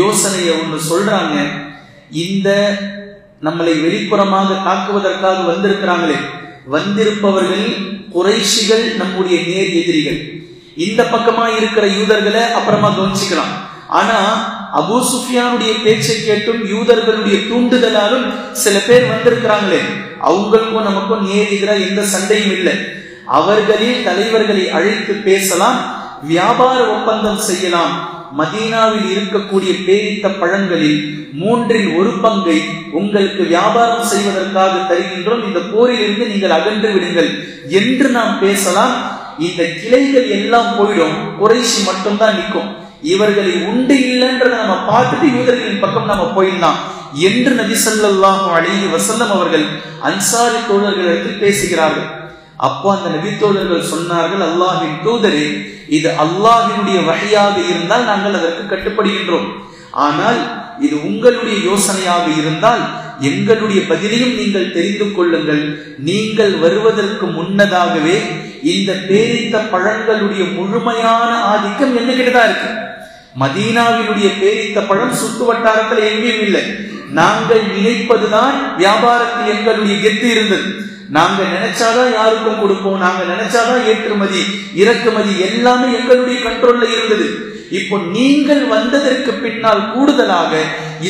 யோசனையை ஒன்று சொல்றாங்க. இந்த நம்மளை வெளிப்புறமாக தாக்குவதற்காக வந்திருக்கிறாங்களே, வந்திருப்பவர்கள் குறைஷிகள், நம்முடைய நேர் எதிரிகள். இந்த பக்கமா இருக்கிற யூதர்களை அப்புறமா கவனிச்சுக்கலாம். ஆனா அபூ சுஃபியானுடைய பேச்சை கேட்டும் யூதர்களுடைய தூண்டுதலாலும் சில பேர் வந்திருக்கிறாங்களே, அவங்களுக்கும் நமக்கும் நேர் எதிராக எந்த சண்டையும் இல்லை. அவர்களில் தலைவர்களை அழைத்து பேசலாம், வியாபார ஒப்பந்தம் செய்யலாம். மதீனாவில் இருக்கக்கூடிய பேரித்த பழங்களில் 1/3 பங்கை உங்களுக்கு வியாபாரம் செய்வதற்காக தருகின்றோம், இந்த போரில் இருந்து நீங்கள் அகன்று விடுங்கள் என்று நாம் பேசலாம். இந்த கிளைகள் எல்லாம் போயிடும், குறைஷி மட்டும்தான் நிற்கும். இவர்களை உண்டு இல்லைன்றதை நம்ம பார்த்துட்டு யூதர்களின் பக்கம் நம்ம போயிடலாம் என்று நபி ஸல்லல்லாஹு அலைஹி வஸல்லம் அவர்கள் அன்சாரி தோழர்களிடத்தில் பேசுகிறார்கள். அப்போ அந்த நபி தோழர்கள் சொன்னார்கள், அல்லாஹ்வின் தூதரே, இது அல்லாஹ்வினுடைய வஹியாக இருந்தால் நாங்கள் அதற்கு கட்டுப்படுகின்றோம். ஆனால் இது உங்களுடைய யோசனையாக இருந்தால் எங்களுடைய பதிலையும் நீங்கள் தெரிந்து கொள்ளுங்கள். நீங்கள் வருவதற்கு முன்னதாகவே இந்த பேரித்த பழங்களுடைய முழுமையான ஆதிக்கம் எங்ககிட்டதான் இருக்கு. மதீனாவினுடைய பேரித்த பழம் சுற்று வட்டாரத்தில் எங்கேயும் இல்லை. நாங்கள் நினைப்பதுதான் வியாபாரத்தில் எங்களுடைய கெத்து இருந்தது. நாங்க நினைச்சாதான் யாருக்கும் கொடுப்போம், நாங்க நினைச்சாதான் ஏற்றுமதி இறக்குமதி எல்லாமே எங்களுடைய கண்ட்ரோல்ல இருந்தது. இப்போ நீங்கள் வந்ததற்கு பின்னால் கூடுதலாக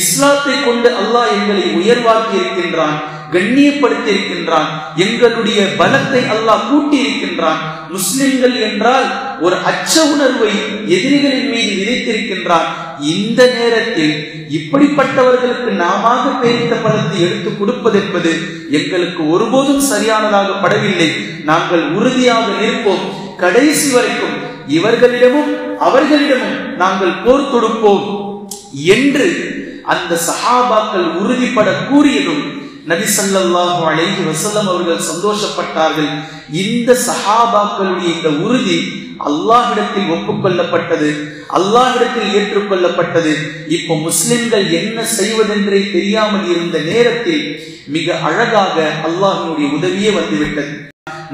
இஸ்லாத்தை கொண்டு அல்லாஹ் எங்களை உயர்வாக்கி இருக்கின்றான், கண்ணியப்படுத்தி இருக்கின்றான், எங்களுடைய பலத்தை அல்லாஹ் கூட்டி இருக்கின்றான். முஸ்லிம்கள் என்றால் ஒரு அச்ச உணர்வை எதிரிகளின் மீது விதைத்திருக்கின்றான். இந்த நேரத்தில் இப்படிப்பட்டவர்களுக்கு நாம பேரித்த பழத்தை எடுத்து கொடுப்பது என்பது எங்களுக்கு ஒருபோதும் சரியானதாக படவில்லை. நாங்கள் உறுதியாக நிற்போம், கடைசி வரைக்கும் இவர்களிடமும் அவர்களிடமும் நாங்கள் போர் தொடுப்போம் என்று அந்த சஹாபாக்கள் உறுதிப்பட கூறியதும் நபி ஸல்லல்லாஹு அலைஹி வஸல்லம் அவர்கள் சந்தோஷப்பட்டார்கள். இந்த சஹாபாக்களுடைய இந்த உறுதி அல்லாஹ்விடத்தில் ஒப்புக்கொள்ளப்பட்டது, அல்லாஹ்விடத்தில் ஏற்றுக்கொள்ளப்பட்டது. இப்போ முஸ்லிம்கள் என்ன செய்வதென்றே தெரியாமல் இருந்த நேரத்தில் மிக அழகாக அல்லாஹ்வினுடைய உதவியே வந்துவிட்டது.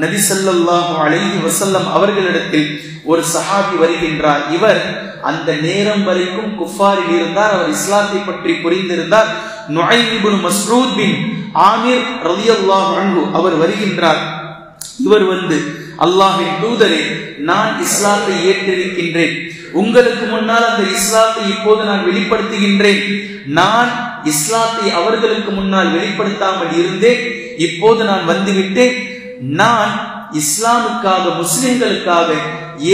நபி ஸல்லல்லாஹு அலைஹி வஸல்லம் அவர்களிடத்தில் ஒரு சஹாபி வருகின்றார். இவர் அந்த நேரம் வரைக்கும் குஃபாரில் இருந்தார். அவர் இஸ்லாத்தை பற்றி புரிந்திருந்தார். நுஐம் இப்னு மஸ்ஊத் பின் ஆமிர் ரலியல்லாஹு அன்ஹு அவர் வருகின்றார். இவர் வந்து, அல்லாஹ்வின் தூதரே, நான் இஸ்லாத்தை ஏற்றிருக்கின்றேன், உங்களுக்கு முன்னால் அந்த இஸ்லாத்தை இப்போது நான் வெளிப்படுத்துகின்றேன். நான் இஸ்லாத்தை அவர்களுக்கு முன்னால் வெளிப்படுத்தாமல் இருந்தேன், இப்போது நான் வந்துவிட்டேன். நான் இஸ்லாமுக்காக முஸ்லிம்களுக்காக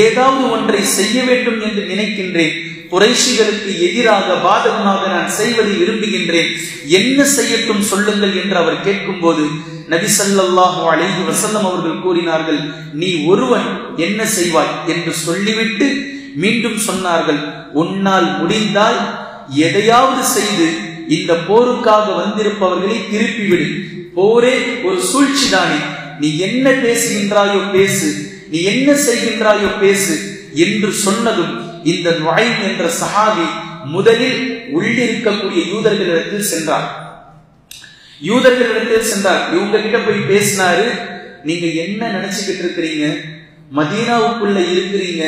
ஏதாவது ஒன்றை செய்ய வேண்டும் என்று நினைக்கின்றேன். குறைஷிகளுக்கு எதிராக பாதகமாக நான் செய்வதை விரும்புகின்றேன், என்ன செய்யட்டும் சொல்லுங்கள் என்று அவர் கேட்கும் போது நபி ஸல்லல்லாஹு அலைஹி வஸல்லம் அவர்கள் கூறினார்கள், நீ ஒருவன் என்ன செய்வாய் என்று சொல்லிவிட்டு மீண்டும் சொன்னார்கள், உன்னால் முடிந்தால் எதையாவது செய்து இந்த போருக்காக வந்திருப்பவர்களை திருப்பிவிடு. போரே ஒரு சூழ்ச்சிதானே, நீ என்ன பேசுகின்றாயோ பேசு, நீ என்ன செய்கின்றாயோ பேசு என்று சொன்னதும் இந்த நுஐம் என்ற சஹாபி முதலில் உள்ளிருக்கக்கூடிய யூதர்களிடத்தில் சென்றார். இவங்க கிட்ட போய் பேசினாரு, நீங்க என்ன நினைச்சுக்கிட்டு இருக்கிறீங்க, மதீனாவுக்குள்ள இருக்கிறீங்க,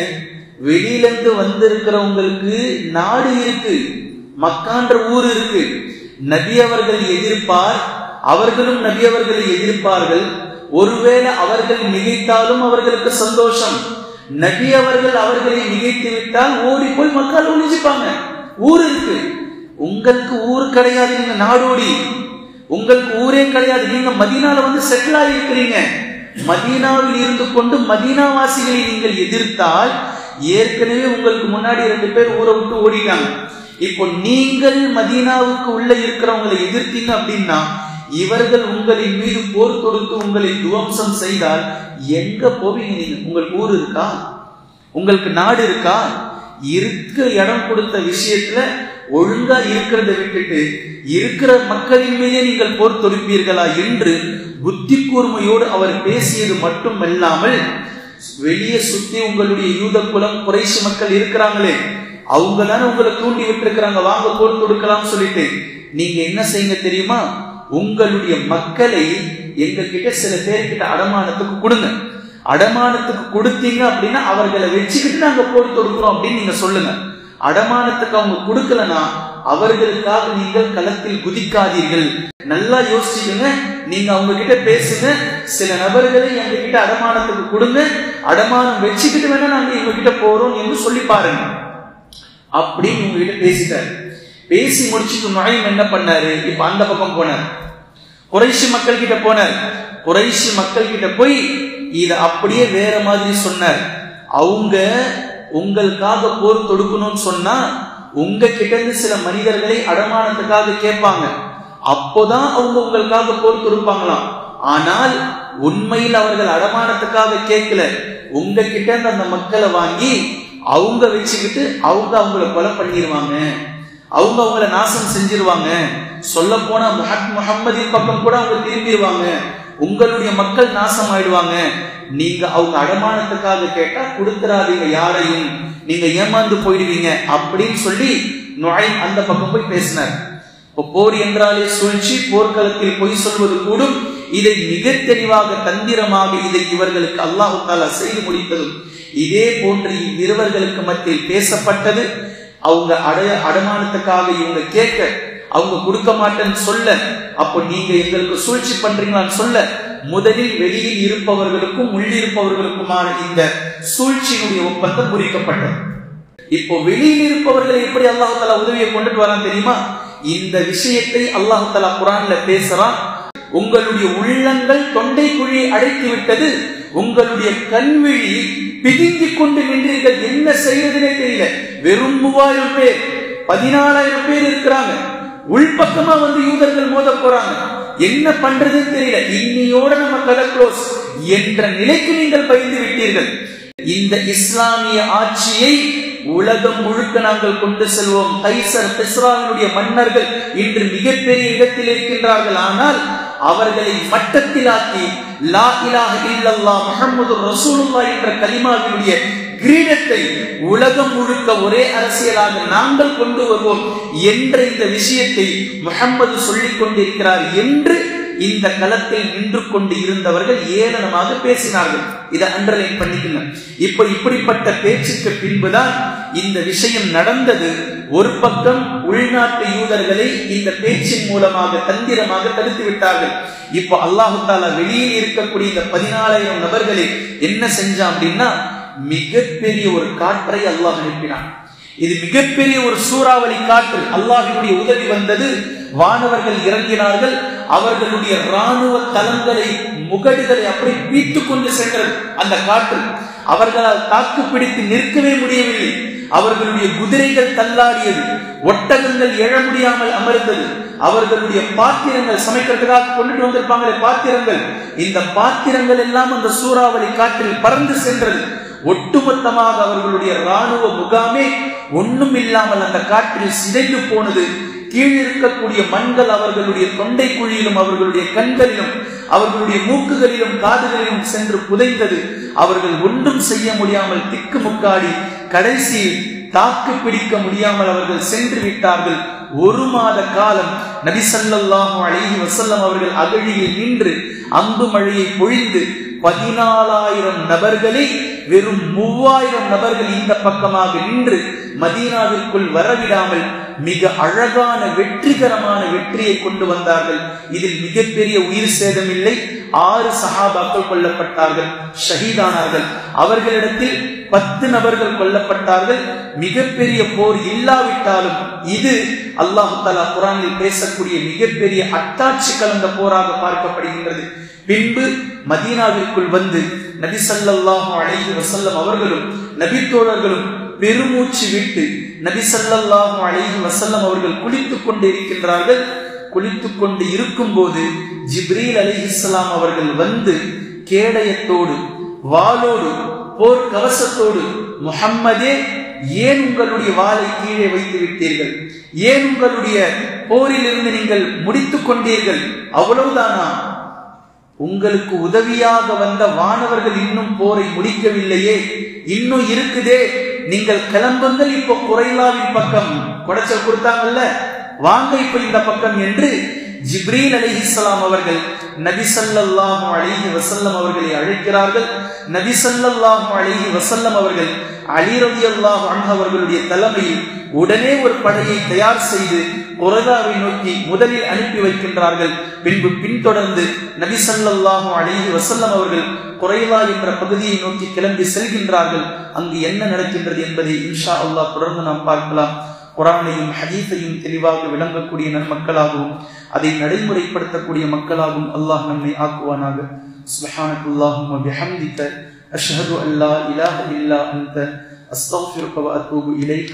வெளியிலிருந்து வந்திருக்கிறவங்களுக்கு நாடு இருக்கு, மக்கான்ற ஊர் இருக்கு. நபி அவர்கள் எதிர்ப்பார், அவர்களும் நபி அவர்களை எதிர்ப்பார்கள். ஒருவேளை அவர்கள் மிகைத்தாலும் அவர்களுக்கு சந்தோஷம். நபி அவர்கள் அவர்களை மிகைத்து விட்டால் ஓடி போய் மக்கள் ஒளிஞ்சிப்பாங்க. ஊர் இருக்கு, உங்களுக்கு ஊர் கிடையாது, நீங்க நாடோடி, உங்களுக்கு ஊரே கிடையாது, நீங்க மதீனால வந்து செட்டில் ஆகி இருக்கிறீங்க. மதீனாவில் இருந்து கொண்டு மதீனாவாசிகளை நீங்கள் எதிர்த்தால் ஏற்கனவே உங்களுக்கு முன்னாடி 2 பேர் ஊரை விட்டு ஓடிட்டாங்க. இப்போ நீங்கள் மதீனாவுக்கு உள்ள இருக்கிறவங்களை எதிர்த்தீங்க அப்படின்னா இவர்கள் உங்களின் மீது போர் தொடுத்து உங்களை துவம்சம் செய்தால் எங்க போவீங்க நீங்க? உங்களுக்கு ஊர் இருக்கா? உங்களுக்கு நாடு இருக்கா? இருக்க இடம் கொடுத்த விஷயத்துல ஒழுங்கா இருக்கிறத விட்டுட்டு இருக்கிற மக்களின் மீதே நீங்கள் போர் தொடுப்பீர்களா என்று புத்தி கூர்மையோடு அவர் பேசியது மட்டுமல்லாமல், வெளியே சுத்தி உங்களுடைய யூத குலம் குறைஷி மக்கள் இருக்கிறாங்களே, அவங்க தானே உங்களை தூண்டி விட்டு இருக்கிறாங்க, வாங்க போர் தொடுக்கலாம் சொல்லிட்டு, நீங்க என்ன செய்யுங்க தெரியுமா, உங்களுடைய மக்களை எங்க கிட்ட சில பேர்கிட்ட அடமானத்துக்கு கொடுங்க. அடமானத்துக்கு கொடுத்தீங்க அப்படின்னா அவர்களை வச்சுக்கிட்டு நாங்க போர் தொடுக்கிறோம் அப்படின்னு நீங்க சொல்லுங்க. அடமானத்துக்கு அவங்க கொடுக்கலனா அவர்களுக்காக நீங்கள் களத்தில் குதிக்காதீர்கள். நல்லா யோசிச்சுக்கங்க. நீங்க அவங்க கிட்ட பேசுங்க, சில நபர்களை எங்க கிட்ட அடமானத்துக்கு கொடுங்க, அடமானம் வச்சுக்கிட்டு வேணா நாங்க எங்க கிட்ட போறோம் என்று சொல்லி பாருங்க அப்படின்னு உங்ககிட்ட பேசிட்டாரு. பேசி முடிச்சுட்டு நுஐம் என்ன பண்ணாரு, இப்ப அந்த பக்கம் போனார், குறைஷி மக்கள் கிட்ட போனார். குறைஷி மக்கள் கிட்ட போய் இத அப்படியே வேற மாதிரி சொன்னார். அவங்க உங்களுக்காக போர் தொடுக்கணும்னு சொன்னா உங்க கிட்ட இருந்து சில மனிதர்களை அடமானத்துக்காக கேட்பாங்க, அப்போதான் அவங்க உங்களுக்காக போர் தொடுப்பாங்களாம். ஆனால் உண்மையில் அவர்கள் அடமானத்துக்காக கேட்கல, உங்க கிட்ட இருந்து அந்த மக்களை வாங்கி அவங்க வச்சுக்கிட்டு அவங்கள கொலை பண்ணிடுவாங்க, அவங்கள நாசம் செஞ்சிருவாங்க. சொல்ல போனா முஹம்மதின் பக்கம் கூட அவங்க திரும்பிடுவாங்க, உங்களுடைய மக்கள் நாசம் ஆயிடுவாங்க. நீங்க அவங்க அடமானத்துக்காக கேட்டா கொடுத்துறாதீங்க யாரையும், நீங்க ஏமாந்து போயிடுவீங்க அப்படின்னு சொல்லி நுழைம் அந்த பக்கம் போய் பேசினார். போர் என்றாலே சூழ்ச்சி, போர்க்களத்தில் பொய் சொல்வது கூடும். இதை மிக தெளிவாக தந்திரமாக இதை இவர்களுக்கு அல்லாஹ் தஆலா செய்து முடித்ததும் இதே போன்று இவ்விருவர்களுக்கு மத்தியில் பேசப்பட்டது. அவங்க அடமானத்துக்காக இவங்க கேட்க, அவங்க கொடுக்க மாட்டேன்னு சொல்ல, அப்போ நீங்க எங்களுக்கு சூழ்ச்சி பண்றீங்களான்னு சொல்ல, முதலில் வெளியில் இருப்பவர்களுக்கும் உள்ளிருப்பவர்களுக்குமான இந்த சூழ்ச்சியினுடைய ஒப்பந்தம் முறிக்கப்பட்டது. இப்போ வெளியில் இருப்பவர்களை எப்படி அல்லாஹ் தஆலா உதவியை கொண்டுட்டு வரான் தெரியுமா? இந்த விஷயத்தை அல்லாஹ் தஆலா குர்ஆன்ல பேசுறான். உங்களுடைய உள்ளங்கள் தொண்டை குழியை அடைத்து விட்டது, உங்களுடைய கண்விழி பிதுங்கிக் கொண்டு நின்றீர்கள், என்ன செய்வதே தெரியல. வெறும் 3000 பேர் 14,000 பேர் இருக்கிறாங்க, உள்பக்கமா வந்து யூதர்கள் மோத போறாங்க, என்ன பண்றதுன்னு தெரியல, இன்னியோட நம்ம கதை க்ளோஸ் என்ற நிலைக்கு நீங்கள் பயந்து விட்டீர்கள். இந்த இஸ்லாமிய ஆட்சியை உலகம் முழுக்க நாங்கள் கொண்டு செல்வோம். கைசர் கிஸ்ராவினுடைய மன்னர்கள் இன்று மிகப்பெரிய இடத்தில் இருக்கின்றார்கள். ஆனால் அவர்களை மட்டத்திலாக்கி லா இலாஹ இல்லல்லாஹ் முஹம்மதுர் ரசூலுல்லாஹ் என்ற கலிமாவினுடைய கிரீடத்தை உலகம் முழுக்க ஒரே அரசியலாக நாங்கள் கொண்டு வருவோம் என்ற இந்த விஷயத்தை முஹம்மது சொல்லிக் கொண்டிருக்கிறார் என்று இந்த களத்தில் நின்று கொண்டு இருந்தவர்கள் ஏளனமாக பேசினார்கள். இதை அண்டர்லைன் பண்ணிக்கணும். இப்ப இப்படிப்பட்ட பேச்சுக்கு பின்புதான் இந்த விஷயம் நடந்தது. ஒரு பக்கம் உள்நாட்டு யூதர்களை இந்த பேச்சின் மூலமாக தந்திரமாக தடுத்து விட்டார்கள். இப்போ அல்லாஹ் தஆலா வெளியில் இருக்கக்கூடிய இந்த 14,000 நபர்களை என்ன செஞ்சான் அப்படின்னா, மிகப்பெரிய ஒரு காற்றை அல்லாஹ் அனுப்பினான். இது மிகப்பெரிய ஒரு சூறாவளி காற்று. அல்லாஹ்வுடைய உதவி வந்தது. வானவர்கள் இறங்கினார்கள். அவர்களுடைய ராணுவ தளங்களை, முகடுகளை அப்படி பீத்துக் கொண்டு சென்றது அந்த காற்று. அவர்களால் தாக்கு பிடித்து நிற்கவே முடியவில்லை. அவர்களுடைய குதிரைகள் தள்ளாடியது, ஒட்டகங்கள் எழ முடியாமல் அமர்ந்தது. அவர்களுடைய பாத்திரங்கள், சமைக்கிறதுக்காக கொண்டுட்டு வந்திருப்பாங்களே பாத்திரங்கள், இந்த பாத்திரங்கள் எல்லாம் அந்த சூறாவளி காற்றில் பறந்து சென்றது. ஒட்டுமொத்தமாக அவர்களுடைய ராணுவ முகாமே ஒன்றும் இல்லாமல் அந்த காற்றில் சிதைந்து போனது. கீழ் இருக்கக்கூடிய மண்கள் அவர்களுடைய தொண்டை குழியிலும், அவர்களுடைய கண்களிலும், அவர்களுடைய மூக்குகளிலும், காதுகளிலும் சென்று புதைந்தது. அவர்கள் ஒன்றும் செய்ய முடியாமல் திக்குமுக்காடி கடைசி தாக்கு பிடிக்க முடியாமல் அவர்கள் சென்று விட்டார்கள். 1 மாத காலம் நபி ஸல்லல்லாஹு அலைஹி வஸல்லம் அவர்கள் அகழியில் நின்று அம்பு மழையை பொழிந்து 14,000 நபர்களை வெறும் 3,000 நபர்கள் இந்த பக்கமாக நின்று மதீனாவிற்குள் வரவிடாமல் மிக அழகான வெற்றிகரமான வெற்றியை கொண்டு வந்தார்கள். இதில் மிகப்பெரிய உயிர் சேதம் இல்லை. 6 சஹாபாக்கள் கொல்லப்பட்டார்கள், ஷஹீதானார்கள். அவர்களிடத்தில் 10 நபர்கள் கொல்லப்பட்டார்கள். மிகப்பெரிய போர் இல்லாவிட்டாலும் இது அல்லாஹ் தஆலா குர்ஆனில் பேசக்கூடிய மிகப்பெரிய அத்தாட்சி கலந்த போராக பார்க்கப்படுகின்றது. பின்பு மதீனாவிற்குள் வந்து நபி ஸல்லல்லாஹு அலைஹி வஸல்லம் அவர்களும் நபித்தோழர்களும் பெருமூச்சு விட்டு நபி ஸல்லல்லாஹு அலைஹி வஸல்லம் அவர்கள் குளித்துக் கொண்டு இருக்கின்றார்கள். குளித்துக் கொண்டு இருக்கும் போது ஜிப்ரீல் அலைஹிஸ்ஸலாம் அவர்கள் வந்து கேடயத்தோடு, வாளோடு, போர் கவசத்தோடு, முஹம்மதே ஏன் உங்களுடைய வாளை கீழே வைத்து விட்டீர்கள், ஏன் உங்களுடைய போரில் இருந்து நீங்கள் முடித்துக் கொண்டீர்கள், அவ்வளவுதானா, உங்களுக்கு உதவியாக வந்த வானவர்கள் இன்னும் போரை முடிக்கவில்லையே, இன்னும் இருக்குதே, நீங்கள் கிளம்புங்கள், இப்போ குறைலாவின் பக்கம் குடைச்சல் கொடுத்தாங்கல்ல, வாங்க இப்ப இந்த பக்கம் என்று ஜிப்ரீல் அலைஹிஸ்ஸலாம் அவர்கள் நபி ஸல்லல்லாஹு அலைஹி வஸல்லம் அவர்களை அழைக்கிறார்கள். நபி ஸல்லல்லாஹு அலைஹி வஸல்லம் அவர்கள் அலி ரலியல்லாஹு அன்ஹு அவர்களுடைய தலைமையில் உடனே ஒரு படையை தயார் செய்து குறைலாவை நோக்கி முதலில் அனுப்பி வைக்கின்றார்கள். பின்பு பின்தொடர்ந்து நபி ஸல்லல்லாஹு அலைஹி வஸல்லம் அவர்கள் குறைலா என்ற பகுதியை நோக்கி கிளம்பி செல்கின்றார்கள். அங்கு என்ன நடக்கின்றது என்பதை இன்ஷா அல்லாஹ் தொடர்ந்து நாம் பார்க்கலாம். குர்ஆனையும் ஹதீஸையும் தெளிவாக விளங்கக்கூடிய நன்மக்களாகவும் அதை நடைமுறைப்படுத்தக்கூடிய மக்களாகவும் அல்லாஹ் நம்மை ஆக்குவானாக. சுப்ஹானல்லாஹும்ம பிஹம்திக அஷ்ஹது அல்லா இலாஹ இல்லா அன்த அஸ்தக்ஃபிருக வ அத்தூபு இலைக்.